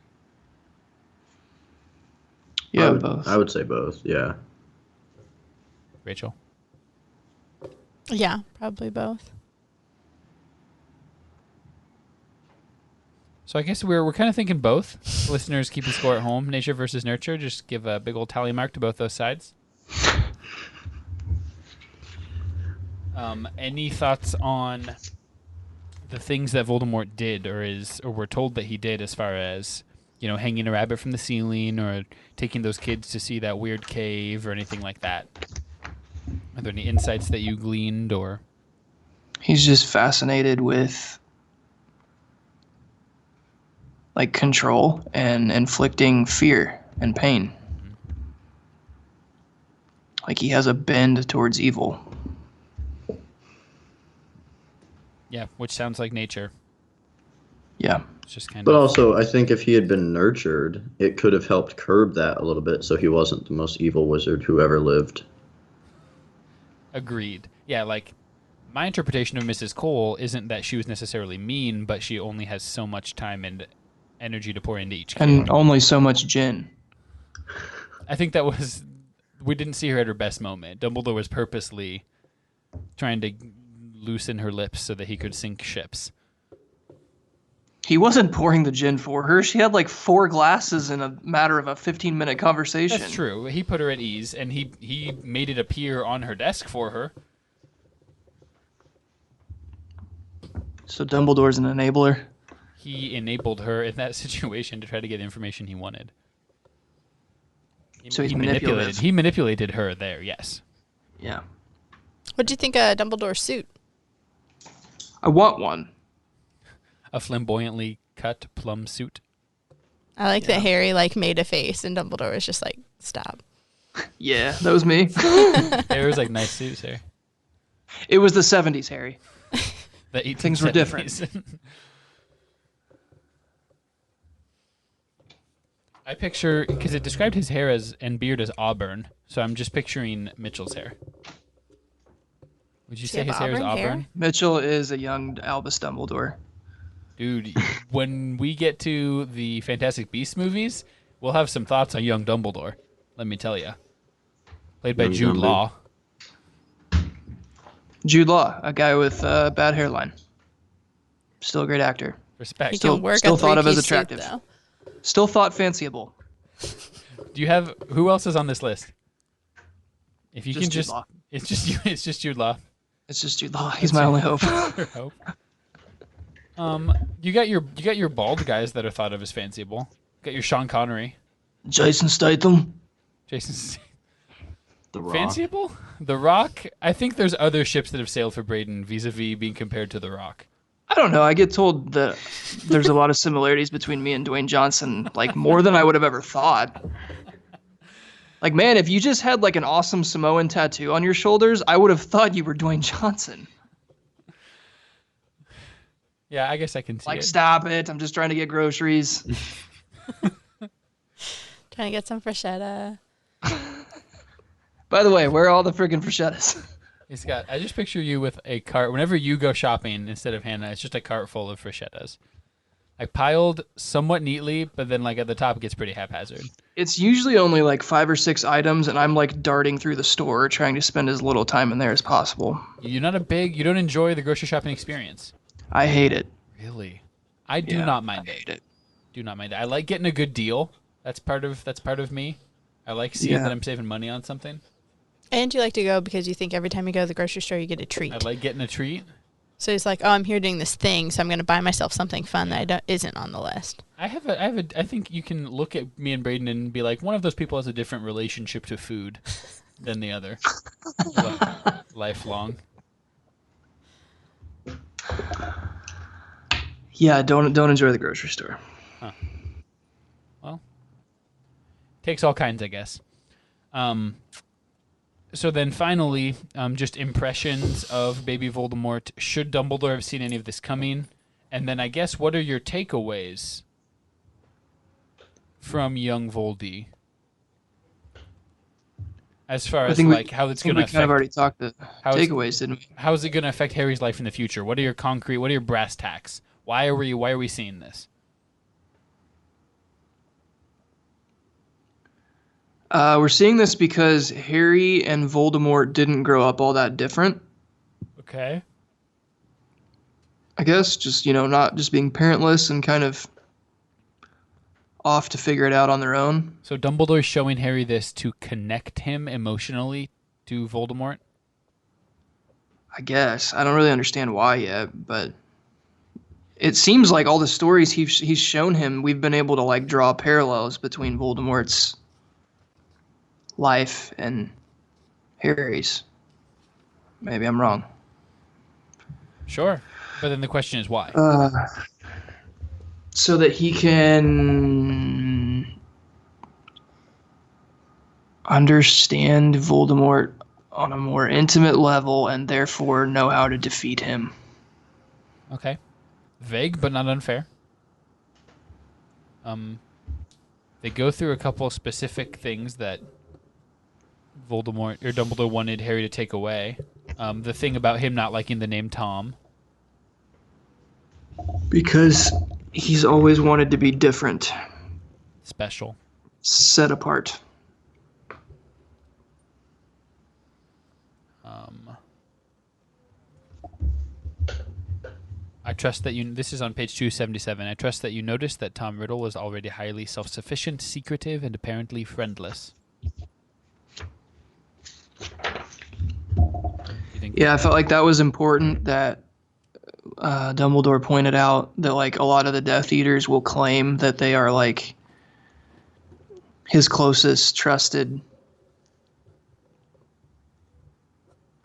Yeah, both. I would say both, yeah. Rachel? Yeah, probably both. So I guess we're kind of thinking both. Listeners keeping score at home. Nature versus nurture. Just give a big old tally mark to both those sides. Any thoughts on the things that Voldemort did, or we're told that he did, as far as, hanging a rabbit from the ceiling, or taking those kids to see that weird cave, or anything like that? Are there any insights that you gleaned, or? He's just fascinated with control and inflicting fear and pain. Like he has a bend towards evil. Yeah, which sounds like nature. Yeah. It's just kind But of. also, I think if he had been nurtured, it could have helped curb that a little bit, so he wasn't the most evil wizard who ever lived. Agreed. Yeah, my interpretation of Mrs. Cole isn't that she was necessarily mean, but she only has so much time and energy to pour into each kid. And only so much gin. I think we didn't see her at her best moment. Dumbledore was purposely trying to loosen her lips so that he could sink ships. He wasn't pouring the gin for her. She had 4 glasses in a matter of a 15-minute conversation. That's true. He put her at ease, and he made it appear on her desk for her. So Dumbledore's an enabler. He enabled her in that situation to try to get information he wanted. So he's manipulative. He manipulated her there, yes. Yeah. What do you think of Dumbledore's suit? I want one. A flamboyantly cut plum suit. I like that Harry made a face and Dumbledore was just like, stop. Yeah, that was me. It was nice suits, Harry. It was the 70s, Harry. The 1870s. Things were different. I picture, because it described his hair and beard as auburn, so I'm just picturing Mitchell's hair. Would you Does he say have his hair is auburn hair? auburn? Mitchell is a young Albus Dumbledore. Dude, when we get to the Fantastic Beasts movies, we'll have some thoughts on young Dumbledore. Let me tell you. Played by Young Jude Dumbo. Law. Jude Law, a guy with a bad hairline. Still a great actor. Respect. He Still- can work still a thought of as three-piece suit, attractive. though. Still thought fanciable. Do you have, who else is on this list? If you Just can Jude just, Law. it's just you, it's just Jude Law. It's just Jude Law. He's my only hope. Your hope. You got your bald guys that are thought of as fanciable. Got your Sean Connery, Jason Statham. Jason. The Rock. Fanciable? The Rock? I think there's other ships that have sailed for Braden vis-a-vis being compared to The Rock. I don't know. I get told that there's a lot of similarities between me and Dwayne Johnson, like more than I would have ever thought. Like, man, if you just had like an awesome Samoan tattoo on your shoulders, I would have thought you were Dwayne Johnson. Yeah, I guess I can see Like, it. stop it. I'm just trying to get groceries. Trying to get some freshetta. By the way, where are all the friggin' frichettas? It's got. I just picture you with a cart. Whenever you go shopping, instead of Hannah, it's just a cart full of frichettas, like piled somewhat neatly, but then like at the top it gets pretty haphazard. It's usually only like 5 or 6 items, and I'm like darting through the store trying to spend as little time in there as possible. You don't enjoy the grocery shopping experience. I hate it. Really, I do Yeah, not mind I it. hate it. Do not mind it. I like getting a good deal. That's part of me. I like seeing Yeah. that I'm saving money on something. And you like to go because you think every time you go to the grocery store, you get a treat. I like getting a treat. So he's like, oh, I'm here doing this thing, so I'm going to buy myself something fun that isn't on the list. I think you can look at me and Braden and be like, one of those people has a different relationship to food than the other. Lifelong. Yeah, don't enjoy the grocery store. Well, takes all kinds, I guess. So then finally, just impressions of Baby Voldemort. Should Dumbledore have seen any of this coming? And then I guess, what are your takeaways from young Voldy? As far as like how it's going to we kind of already affect, talked the how it's- takeaways, didn't we? how is it going to affect Harry's life in the future? What are your brass tacks? Why are we seeing this? We're seeing this because Harry and Voldemort didn't grow up all that different. Okay. I guess just, not just being parentless and kind of off to figure it out on their own. So Dumbledore's showing Harry this to connect him emotionally to Voldemort? I guess. I don't really understand why yet, but it seems like all the stories he's shown him, we've been able to like draw parallels between Voldemort's life and Harry's. Maybe I'm wrong. Sure. But then the question is why? So that he can understand Voldemort on a more intimate level and therefore know how to defeat him. Okay. Vague, but not unfair. They go through a couple specific things that Voldemort or Dumbledore wanted Harry to take away. The thing about him not liking the name Tom. Because he's always wanted to be different, Special. set apart. I trust that you. This is on page 277. I trust that you noticed that Tom Riddle was already highly self-sufficient, secretive, and apparently friendless. You think Yeah, I felt like that was important that Dumbledore pointed out that like a lot of the Death Eaters will claim that they are like his closest trusted,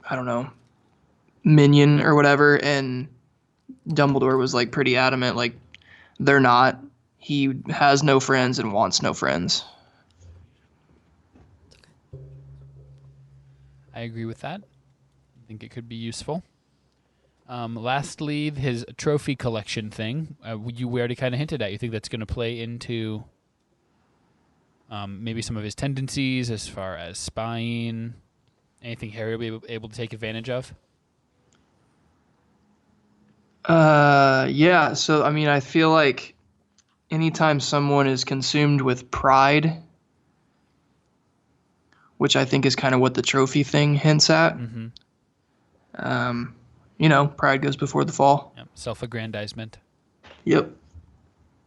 I don't know, minion or whatever, and Dumbledore was like pretty adamant like they're not. He has no friends and wants no friends. I agree with that. I think it could be useful. Lastly, his trophy collection thing. We already kind of hinted at. You think that's going to play into maybe some of his tendencies as far as spying? Anything Harry will be able to take advantage of? Yeah. So, I mean, I feel like anytime someone is consumed with pride, which I think is kind of what the trophy thing hints at, pride goes before the fall. Yep. Self-aggrandizement. Yep.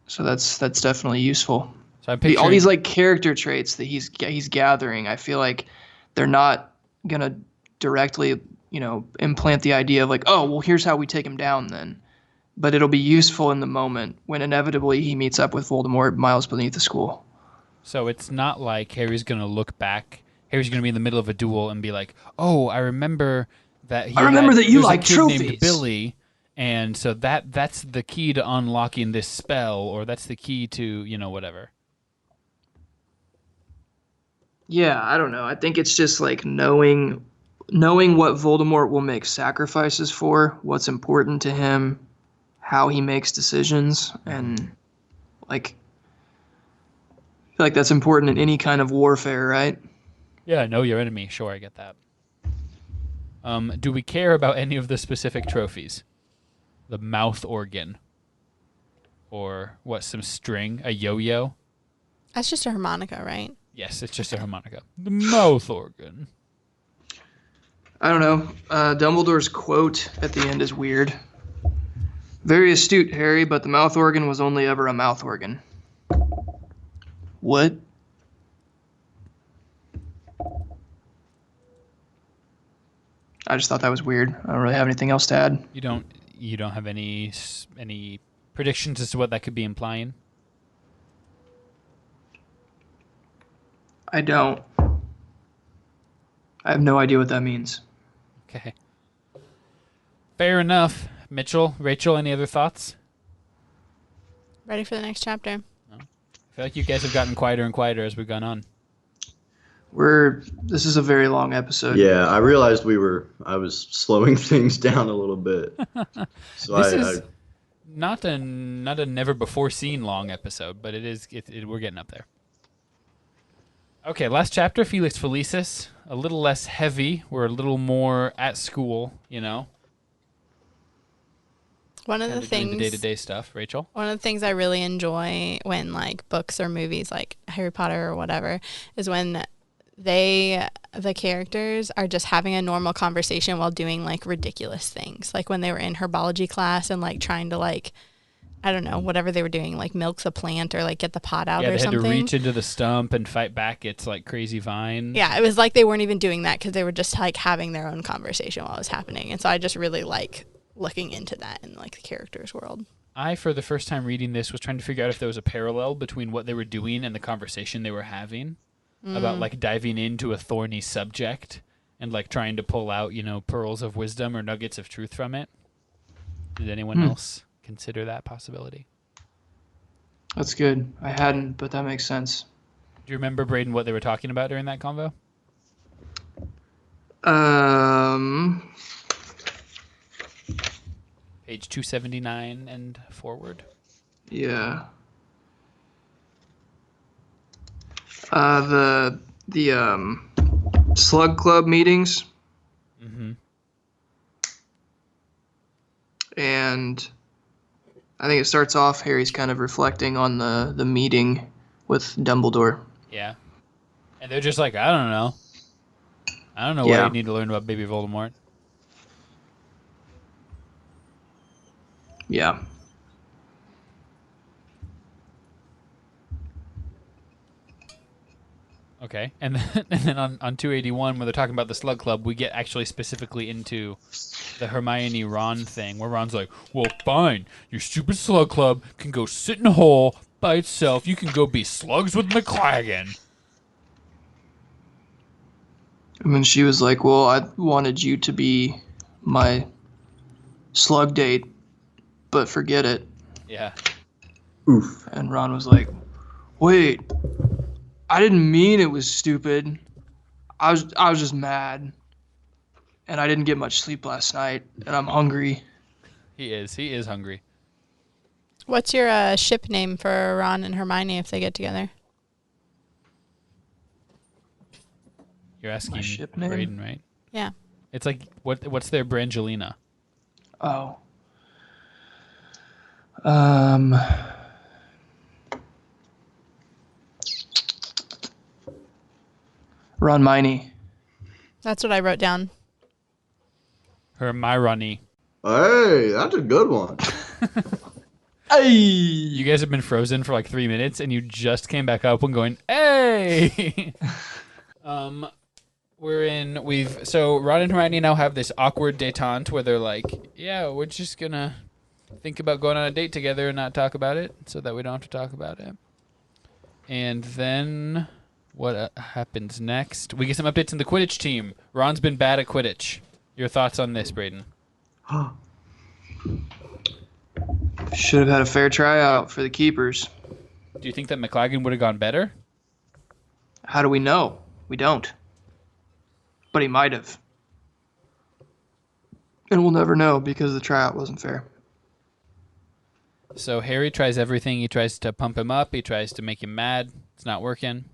So that's definitely useful. So I'm picturing All these like character traits that he's gathering, I feel like they're not gonna directly, implant the idea of like, oh, well, here's how we take him down then. But it'll be useful in the moment when inevitably he meets up with Voldemort miles beneath the school. So it's not like Harry's going to look back. Harry's going to be in the middle of a duel and be like, "Oh, I remember that you like kid trophies named Billy, and so that's the key to unlocking this spell, or that's the key to whatever." Yeah, I don't know. I think it's just like knowing what Voldemort will make sacrifices for, what's important to him, how he makes decisions, and like I feel like that's important in any kind of warfare, right? Yeah, know your enemy. Sure, I get that. Do we care about any of the specific trophies? The mouth organ, or what? Some string, a yo-yo. That's just a harmonica, right? Yes, it's just a harmonica. The mouth organ. I don't know. Dumbledore's quote at the end is weird. Very astute, Harry, but the mouth organ was only ever a mouth organ. What? I just thought that was weird. I don't really have anything else to add. You don't have any predictions as to what that could be implying? I don't. I have no idea what that means. Okay. Fair enough. Mitchell, Rachel, any other thoughts? Ready for the next chapter. No? I feel like you guys have gotten quieter and quieter as we've gone on. This is a very long episode. Yeah, I realized I was slowing things down a little bit. So This is not a never before seen long episode, but we're getting up there. Okay, last chapter, Felix Felicis. A little less heavy. We're a little more at school, One of the doing things the day-to-day stuff. Rachel? One of the things I really enjoy when like books or movies like Harry Potter or whatever is when the characters are just having a normal conversation while doing like ridiculous things. Like when they were in herbology class and like trying to like, I don't know, whatever they were doing, like milks a plant or like get the pot out or something. Yeah, they had to reach into the stump and fight back its like crazy vine. Yeah, it was like they weren't even doing that because they were just like having their own conversation while it was happening. And so I just really like looking into that in like the characters' world. I, for the first time reading this, was trying to figure out if there was a parallel between what they were doing and the conversation they were having about like diving into a thorny subject and like trying to pull out, pearls of wisdom or nuggets of truth from it. Did anyone else consider that possibility? That's good. I hadn't, but that makes sense. Do you remember, Braden, what they were talking about during that convo? Page 279 and forward. Yeah. The Slug Club meetings. Mm-hmm. And I think it starts off Harry's kind of reflecting on the meeting with Dumbledore. Yeah. And they're just like, I don't know why you need to learn about Baby Voldemort. Yeah. Okay. And then on 281, when they're talking about the Slug Club, we get actually specifically into the Hermione Ron thing, where Ron's like, well, fine, your stupid Slug Club can go sit in a hole by itself. You can go be slugs with McLagan. And then she was like, well, I wanted you to be my slug date, but forget it. Yeah. Oof. And Ron was like, wait, I didn't mean it was stupid. I was just mad. and I didn't get much sleep last night, and I'm hungry. He is hungry. What's your ship name for Ron and Hermione if they get together? You're asking ship name? Braden, right? Yeah. It's like what's their Brangelina? Oh. Ron Miney. That's what I wrote down. Hermione. Hey, that's a good one. Hey! You guys have been frozen for like 3 minutes, and you just came back up and going, hey! So Ron and Hermione now have this awkward detente where they're like, yeah, we're just gonna think about going on a date together and not talk about it so that we don't have to talk about it. And then what happens next? We get some updates in the Quidditch team. Ron's been bad at Quidditch. Your thoughts on this, Braden? Should have had a fair tryout for the keepers. Do you think that McLagan would have gone better? How do we know? We don't. But he might have. And we'll never know because the tryout wasn't fair. So Harry tries everything. He tries to pump him up. He tries to make him mad. It's not working.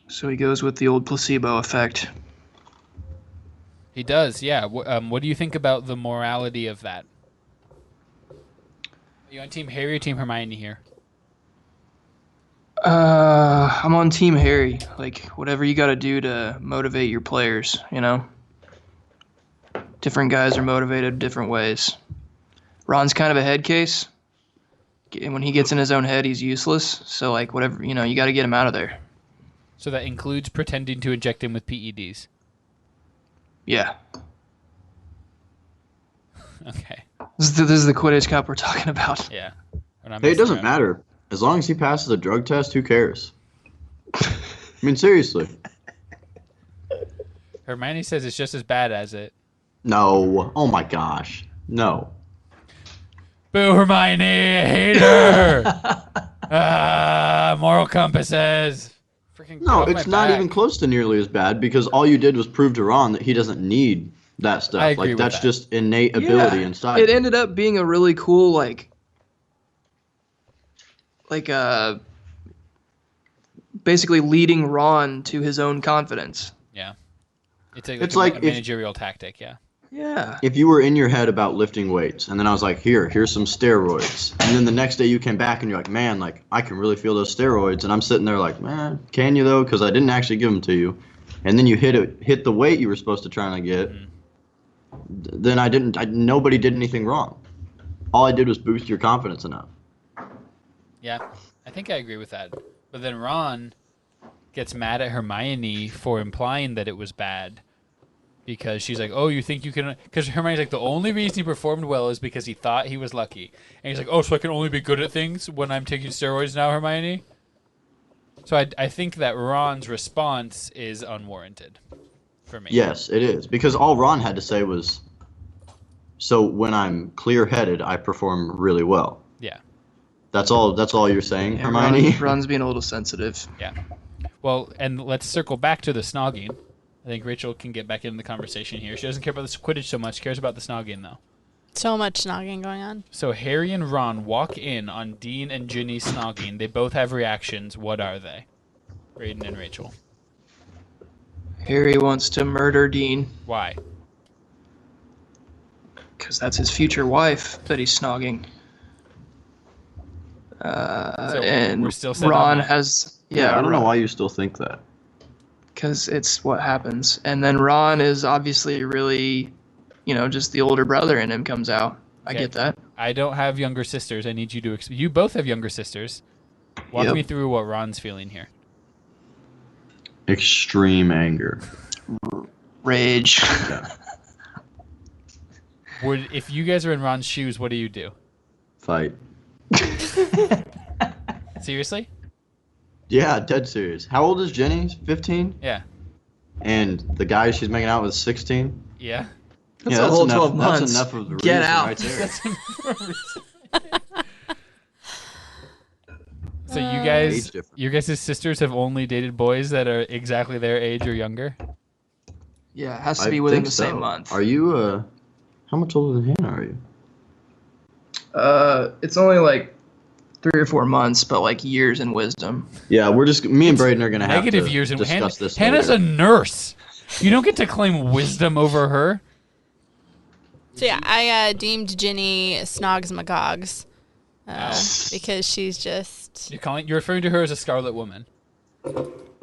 So he goes with the old placebo effect. He does, yeah. What do you think about the morality of that? Are you on Team Harry or Team Hermione here? I'm on Team Harry. Like, whatever you gotta do to motivate your players, you know? Different guys are motivated different ways. Ron's kind of a head case. And when he gets in his own head, he's useless. So, like, whatever, you know, you gotta get him out of there. So that includes pretending to inject him with PEDs. Yeah. Okay. This is the Quidditch Cup we're talking about. Yeah. Hey, it doesn't matter. As long as he passes a drug test, who cares? I mean, seriously. Hermione says it's just as bad as it. No. Oh my gosh. No. Boo, Hermione! I hate her! Moral compasses! Freaking No, get off it's my not back. even close to nearly as bad because all you did was prove to Ron that he doesn't need that stuff. I agree Like with that's that. just innate ability inside. It him. ended up being a really cool, basically leading Ron to his own confidence. Yeah. It's It's a like if- managerial tactic, yeah. Yeah. If you were in your head about lifting weights, and then I was like, here's some steroids, and then the next day you came back and you're like, man, like I can really feel those steroids, and I'm sitting there like, man, can you though? Because I didn't actually give them to you, and then you hit the weight you were supposed to try and get. Then nobody did anything wrong. All I did was boost your confidence enough. Yeah, I think I agree with that. But then Ron gets mad at Hermione for implying that it was bad. Because she's like, oh, you think you can... Because Hermione's like, the only reason he performed well is because he thought he was lucky. And he's like, oh, so I can only be good at things when I'm taking steroids now, Hermione? So I think that Ron's response is unwarranted for me. Yes, it is. Because all Ron had to say was, so when I'm clear-headed, I perform really well. Yeah. That's all you're saying, Hermione? Ron's being a little sensitive. Yeah. Well, and let's circle back to the snogging. I think Rachel can get back into the conversation here. She doesn't care about the Quidditch so much. She cares about the snogging, though. So much snogging going on. So Harry and Ron walk in on Dean and Ginny snogging. They both have reactions. What are they? Braden and Rachel. Harry wants to murder Dean Why? because that's his future wife that he's snogging. So And we're still set Ron on that. has... Yeah, I don't know why you still think that. Because it's what happens. And then Ron is obviously really, just the older brother in him comes out. I Okay. get that. I don't have younger sisters. I need you to... You both have younger sisters. Walk Yep. me through what Ron's feeling here. Extreme anger. Rage. If you guys are in Ron's shoes, what do you do? Fight. Seriously? Yeah, dead serious. How old is Jenny? 15? Yeah. And the guy she's making out with is 16? Yeah. That's Yeah, a whole enough, 12 months. That's enough of the Get reason out. right there. So you Age guys, difference. your guys' sisters have only dated boys that are exactly their age or younger? Yeah, it has to I be within think the so. same month. Are you, how much older than Hannah are you? It's only like 3 or 4 months, but like years in wisdom. Yeah, me and Braden are going to have Negative to years. And discuss this Hannah's later. a nurse. You don't get to claim wisdom over her. So yeah, I deemed Ginny Snogs Magogs because she's just. You're referring to her as a Scarlet Woman.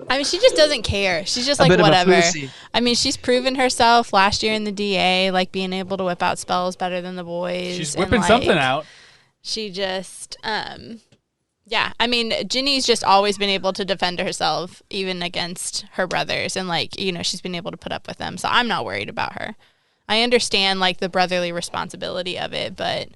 I mean, she just doesn't care. She's just A like, bit of a whatever. pussy. I mean, she's proven herself last year in the DA, like being able to whip out spells better than the boys. She's and, whipping like, something out. She just, yeah. I mean, Ginny's just always been able to defend herself, even against her brothers, and like, you know, she's been able to put up with them. So I'm not worried about her. I understand like the brotherly responsibility of it, but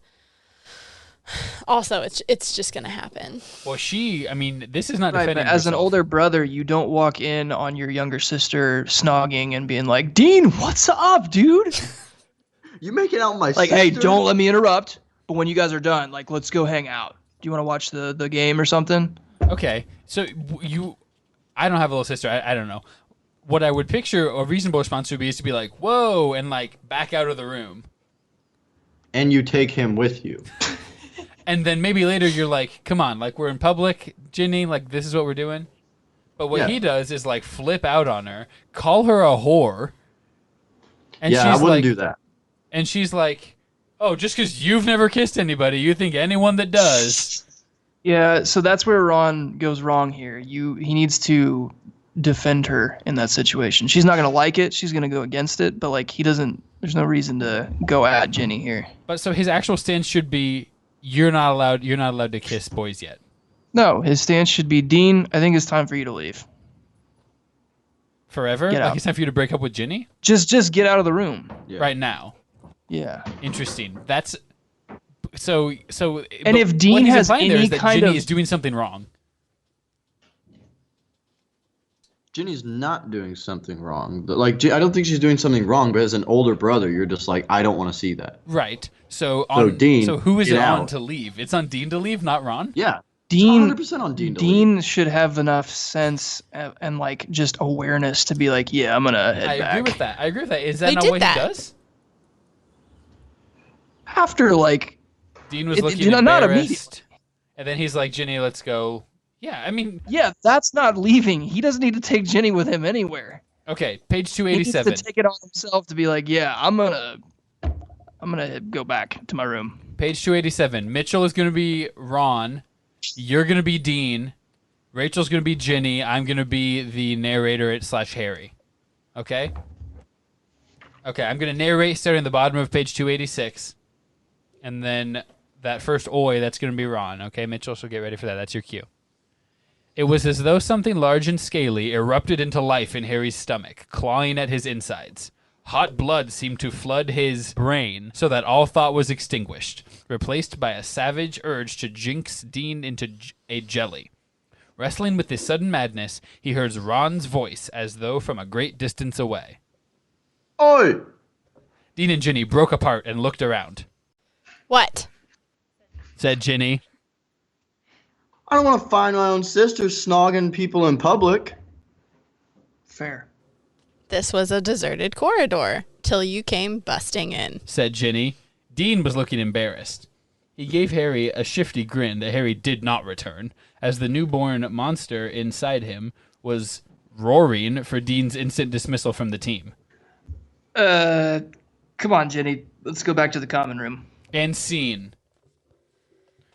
also it's just gonna happen. Well, I mean, this is not Right, defending but as an herself. older brother, you don't walk in on your younger sister snogging and being like, Dean, what's up, dude? You making out with my Like, sister? hey, don't let me interrupt. But when you guys are done, like, let's go hang out. Do you want to watch the game or something? Okay, so I don't have a little sister. I don't know. What I would picture a reasonable response would be is to be like, whoa, and like back out of the room. And you take him with you. And then maybe later you're like, come on, like we're in public, Ginny, like this is what we're doing. But what Yeah. he does is like flip out on her, call her a whore. And Yeah, I she's wouldn't like, do that. And she's like, oh, just because you've never kissed anybody, you think anyone that does. Yeah, so that's where Ron goes wrong here. He needs to defend her in that situation. She's not gonna like it. She's gonna go against it. But like, he doesn't. There's no reason to go at Ginny here. But so his actual stance should be, you're not allowed to kiss boys yet. No, his stance should be, Dean, I think it's time for you to leave. Forever? Get Like out. it's time for you to break up with Ginny? Just get out of the room. Yeah. Right now. Yeah. Interesting. That's so. And if Dean what he's has implying there any is that kind Ginny of- is doing something wrong. Ginny's not doing something wrong. Like, I don't think she's doing something wrong, but as an older brother, you're just like, I don't want to see that. Right. So Dean, who is it get on out. to leave? It's on Dean to leave, not Ron. Yeah. Dean 100% on Dean to Dean should have enough sense and like just awareness to be like, yeah, I'm gonna head I back. agree with that. Is that They not did what that. he does? After like, Dean was It- looking not embarrassed, immediately. and then he's like, "Ginny, let's go." Yeah, I mean, yeah, that's not leaving. He doesn't need to take Ginny with him anywhere. okay, page He needs to 287. take it on himself to be like, yeah, I'm gonna go back to my room. Page 287. Mitchell is going to be Ron. You're going to be Dean. Rachel's going to be Ginny. I'm going to be the narrator / Harry. Okay? Okay, I'm going to narrate starting at the bottom of page 286. And then that first oi, that's going to be Ron. Okay, Mitchell, so get ready for that. That's your cue. It was as though something large and scaly erupted into life in Harry's stomach, clawing at his insides. Hot blood seemed to flood his brain so that all thought was extinguished, replaced by a savage urge to jinx Dean into a jelly. Wrestling with this sudden madness, he heard Ron's voice as though from a great distance away. Oi! Dean and Ginny broke apart and looked around. What? Said Ginny. I don't want to find my own sister snogging people in public. Fair. This was a deserted corridor till you came busting in. Said Ginny. Dean was looking embarrassed. He gave Harry a shifty grin that Harry did not return, as the newborn monster inside him was roaring for Dean's instant dismissal from the team. Come on, Ginny. Let's go back to the common room. And scene.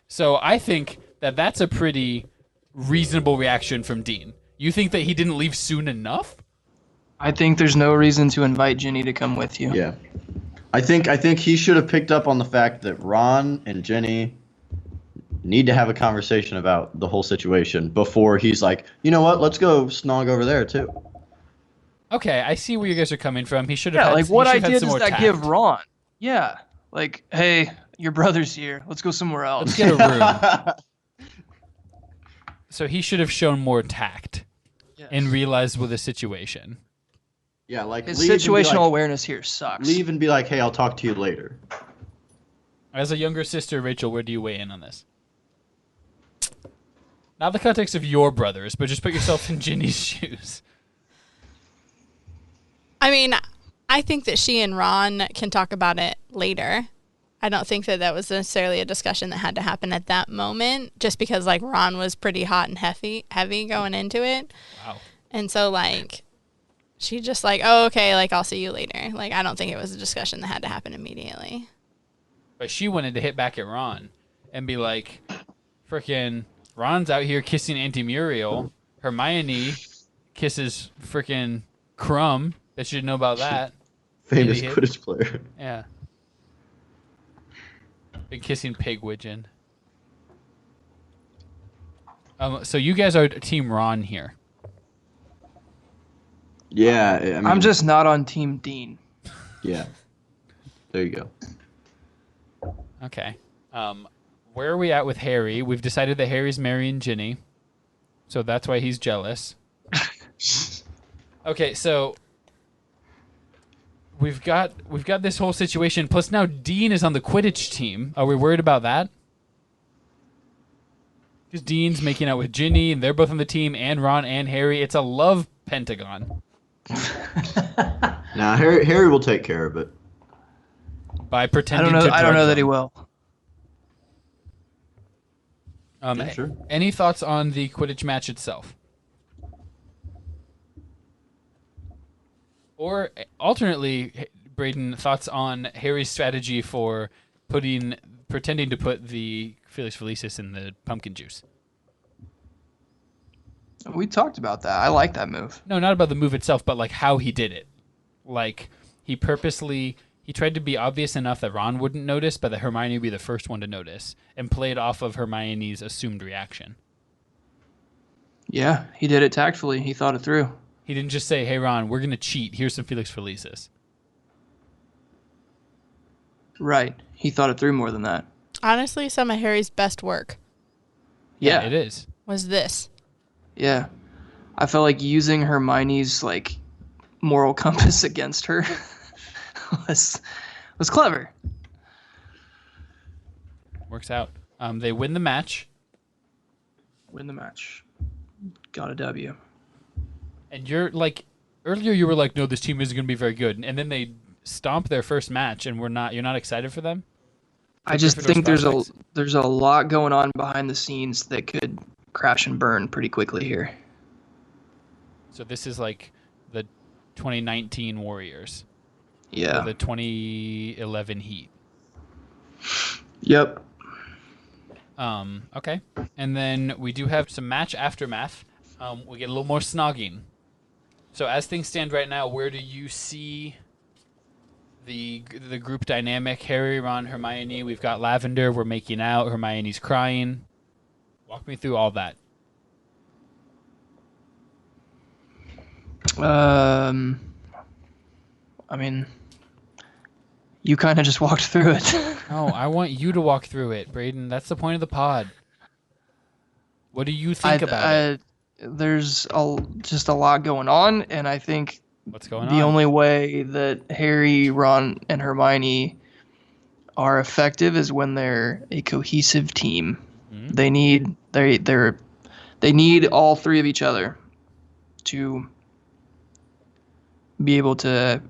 So I think that that's a pretty reasonable reaction from Dean. You think that he didn't leave soon enough? I think there's no reason to invite Ginny to come with you. Yeah. I think he should have picked up on the fact that Ron and Ginny need to have a conversation about the whole situation before he's like, you know what, let's go snog over there too. Okay, I see where you guys are coming from. He should have Yeah, had, like he what should I have had did some is more that tact. give Ron. Yeah. Like, hey, your brother's here. Let's go somewhere else. Let's get a room. So he should have shown more tact Yes. and realized with the situation. Yeah, like His leave and be situational like- awareness here sucks. Leave and be like, hey, I'll talk to you later. As a younger sister, Rachel, where do you weigh in on this? Not the context of your brothers, but just put yourself in Ginny's shoes. I mean, I think that she and Ron can talk about it later. I don't think that was necessarily a discussion that had to happen at that moment, just because like Ron was pretty hot and heavy going into it. Wow. And so like she just like, oh, okay, like I'll see you later. Like I don't think it was a discussion that had to happen immediately. But she wanted to hit back at Ron and be like, frickin' Ron's out here kissing Auntie Muriel. Hermione kisses frickin' Crumb. Bet you didn't know about that. Famous Idiot. Quidditch player. Yeah. Big kissing pig widgeon. So you guys are Team Ron here. Yeah, I mean, I'm just not on Team Dean. Yeah. There you go. Okay. Where are we at with Harry? We've decided that Harry's marrying Ginny, so that's why he's jealous. Okay, so we've got this whole situation. Plus, now Dean is on the Quidditch team. Are we worried about that? Because Dean's making out with Ginny, and they're both on the team, and Ron and Harry. It's a love pentagon. Now Harry will take care of it. By pretending to I don't drug know that he them. will. Yeah, sure. Any thoughts on the Quidditch match itself? Or alternately, Braden, thoughts on Harry's strategy for pretending to put the Felix Felicis in the pumpkin juice? We talked about that. I like that move. No, not about the move itself, but like how he did it. Like he tried to be obvious enough that Ron wouldn't notice, but that Hermione would be the first one to notice, and played off of Hermione's assumed reaction. Yeah, he did it tactfully. He thought it through. He didn't just say, "Hey Ron, we're gonna cheat. Here's some Felix Felicis." Right. He thought it through more than that. Honestly, some of Harry's best work Yeah. It is. was this. Yeah. I felt like using Hermione's like moral compass against her was clever. Works out. They win the match, Win the match. Got a W. and you're like, earlier you were like, "No, this team isn't gonna be very good," and then they stomp their first match, and you're not excited for them. I just Gryffindor's think prospects? there's a lot going on behind the scenes that could crash and burn pretty quickly here. So this is like the 2019 Warriors, Yeah. or the 2011 Heat. Yep. Okay. And then we do have some match aftermath. We get a little more snogging. So as things stand right now, where do you see the group dynamic? Harry, Ron, Hermione. We've got Lavender. We're making out. Hermione's crying. Walk me through all that. I mean, you kind of just walked through it. No, I want you to walk through it, Braden. That's the point of the pod. What do you think about it? There's just a lot going on, and I think What's going the on? only way that Harry, Ron, and Hermione are effective is when they're a cohesive team. Mhm. They need all three of each other to be able to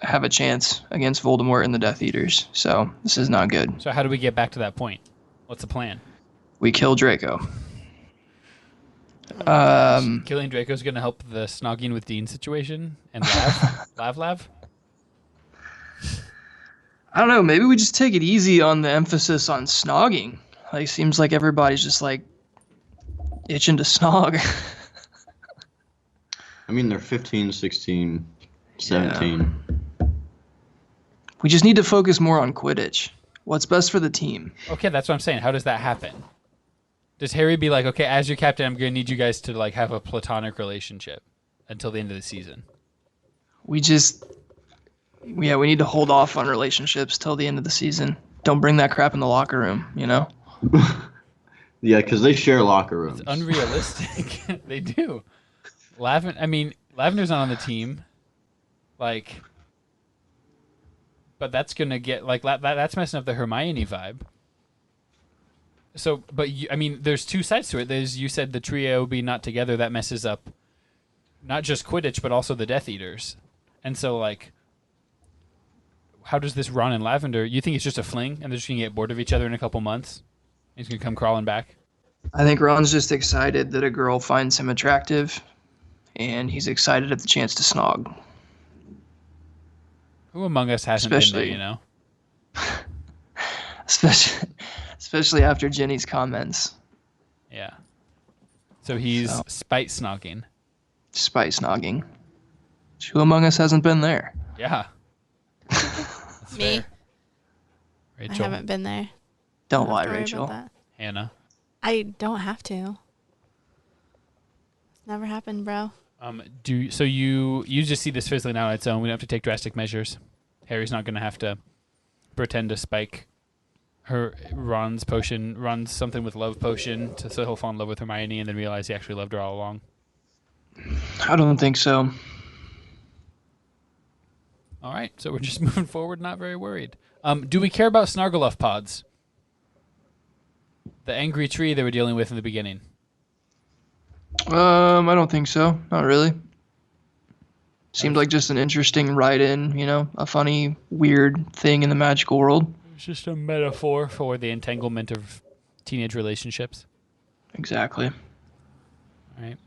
have a chance against Voldemort and the Death Eaters. So this is not good. So how do we get back to that point? What's the plan? We kill Draco. Killing Draco's going to help the snogging with Dean situation and Lav? I don't know. Maybe we just take it easy on the emphasis on snogging. Like, seems like everybody's just like itching to snog. I mean, they're 15, 16, 17. We just need to focus more on Quidditch. What's best for the team? Okay, that's what I'm saying. How does that happen? Does Harry be like, okay, as your captain, I'm going to need you guys to like have a platonic relationship until the end of the season? We need to hold off on relationships till the end of the season. Don't bring that crap in the locker room, you know? Yeah, because they share locker rooms. It's unrealistic. They do. Lavender's not on the team. Like, but that's going to get, like, that's messing up the Hermione vibe. So, but, there's two sides to it. You said the trio be not together. That messes up not just Quidditch, but also the Death Eaters. And so, like, how does this Ron and Lavender? You think it's just a fling, and they're just gonna get bored of each other in a couple months? He's gonna come crawling back. I think Ron's just excited that a girl finds him attractive, and he's excited at the chance to snog. Who among us hasn't been there? You know. Especially after Jenny's comments. Yeah. So he's spite snogging. Spite snogging. Who among us hasn't been there? Yeah. That's Me. fair. Rachel. I haven't been there. Don't I lie, have to worry Rachel. about that. Hannah. I don't have to. It's never happened, bro. So you just see this fizzling out on its own. We don't have to take drastic measures. Harry's not gonna have to pretend to spike Ron's something with love potion so he'll fall in love with Hermione and then realize he actually loved her all along. I don't think so. All right, so we're just moving forward, not very worried. Do we care about Snargaluff pods? The angry tree they were dealing with in the beginning. I don't think so. Not really. Seemed like just an interesting write-in, a funny, weird thing in the magical world. It's just a metaphor for the entanglement of teenage relationships. Exactly. All right.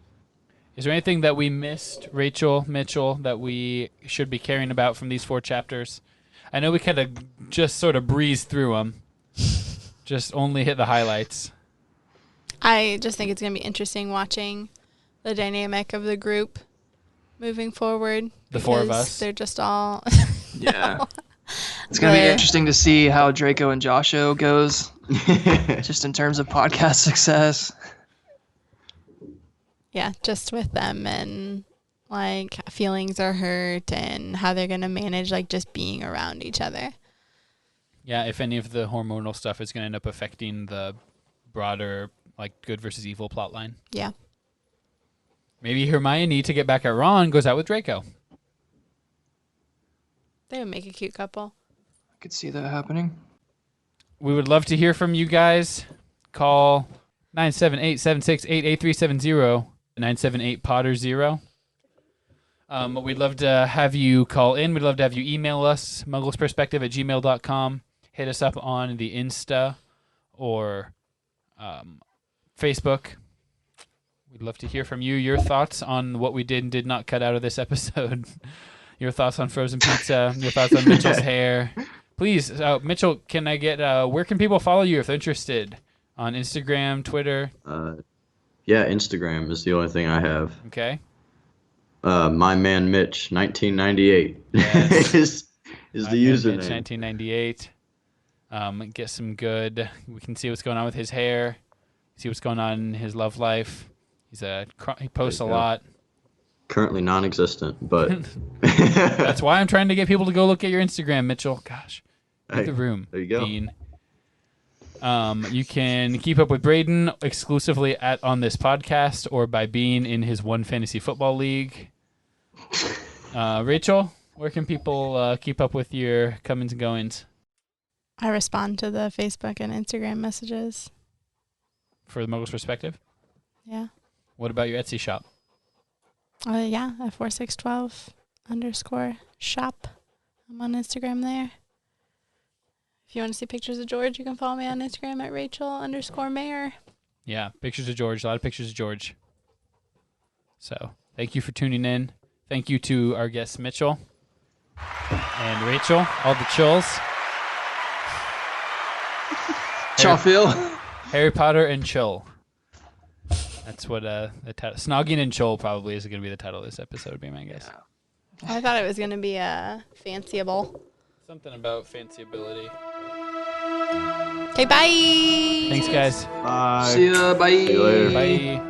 Is there anything that we missed, Rachel, Mitchell, that we should be caring about from these 4 chapters? I know we kind of just sort of breezed through them. Just only hit the highlights. I just think it's going to be interesting watching the dynamic of the group moving forward. The 4 of because us. They're just all... Yeah. It's going to be interesting to see how Draco and Josho goes, just in terms of podcast success. Yeah, just with them and, feelings are hurt and how they're going to manage, just being around each other. Yeah, if any of the hormonal stuff is going to end up affecting the broader, good versus evil plot line. Yeah. Maybe Hermione, to get back at Ron, goes out with Draco. They would make a cute couple. I could see that happening. We would love to hear from you guys. Call 978-768-8370, 978-POTTER0. We'd love to have you call in. We'd love to have you email us, mugglesperspective@gmail.com. Hit us up on the Insta or Facebook. We'd love to hear from you, your thoughts on what we did and did not cut out of this episode. Your thoughts on frozen pizza, your thoughts on Mitchell's hair. Please, Mitchell, can I get, where can people follow you if they're interested? On Instagram, Twitter? Yeah, Instagram is the only thing I have. Okay. My man Mitch, 1998 Yes. is the username. Mitch, 1998. Get some good. We can see what's going on with his hair. See what's going on in his love life. He posts a lot. Currently non-existent, but That's why I'm trying to get people to go look at your Instagram, Mitchell. Gosh, leave the room. There you go. Dean. You can keep up with Braden exclusively on this podcast or by being in his one fantasy football league. Rachel, where can people keep up with your comings and goings? I respond to the Facebook and Instagram messages. For the Muggles Perspective? Yeah. What about your Etsy shop? Yeah, at 4612_shop. I'm on Instagram there. If you want to see pictures of George, you can follow me on Instagram at Rachel_Mayor. Yeah, pictures of George. A lot of pictures of George. So, thank you for tuning in. Thank you to our guests, Mitchell and Rachel, all the chills. Phil. Harry Potter and Chel. That's what the title. Snogging and Chel probably is going to be the title of this episode, be my guess. I thought it was going to be fanciable. Something about fancy ability. Okay, bye. Thanks, guys. Bye. See ya. Bye. See you later. Bye.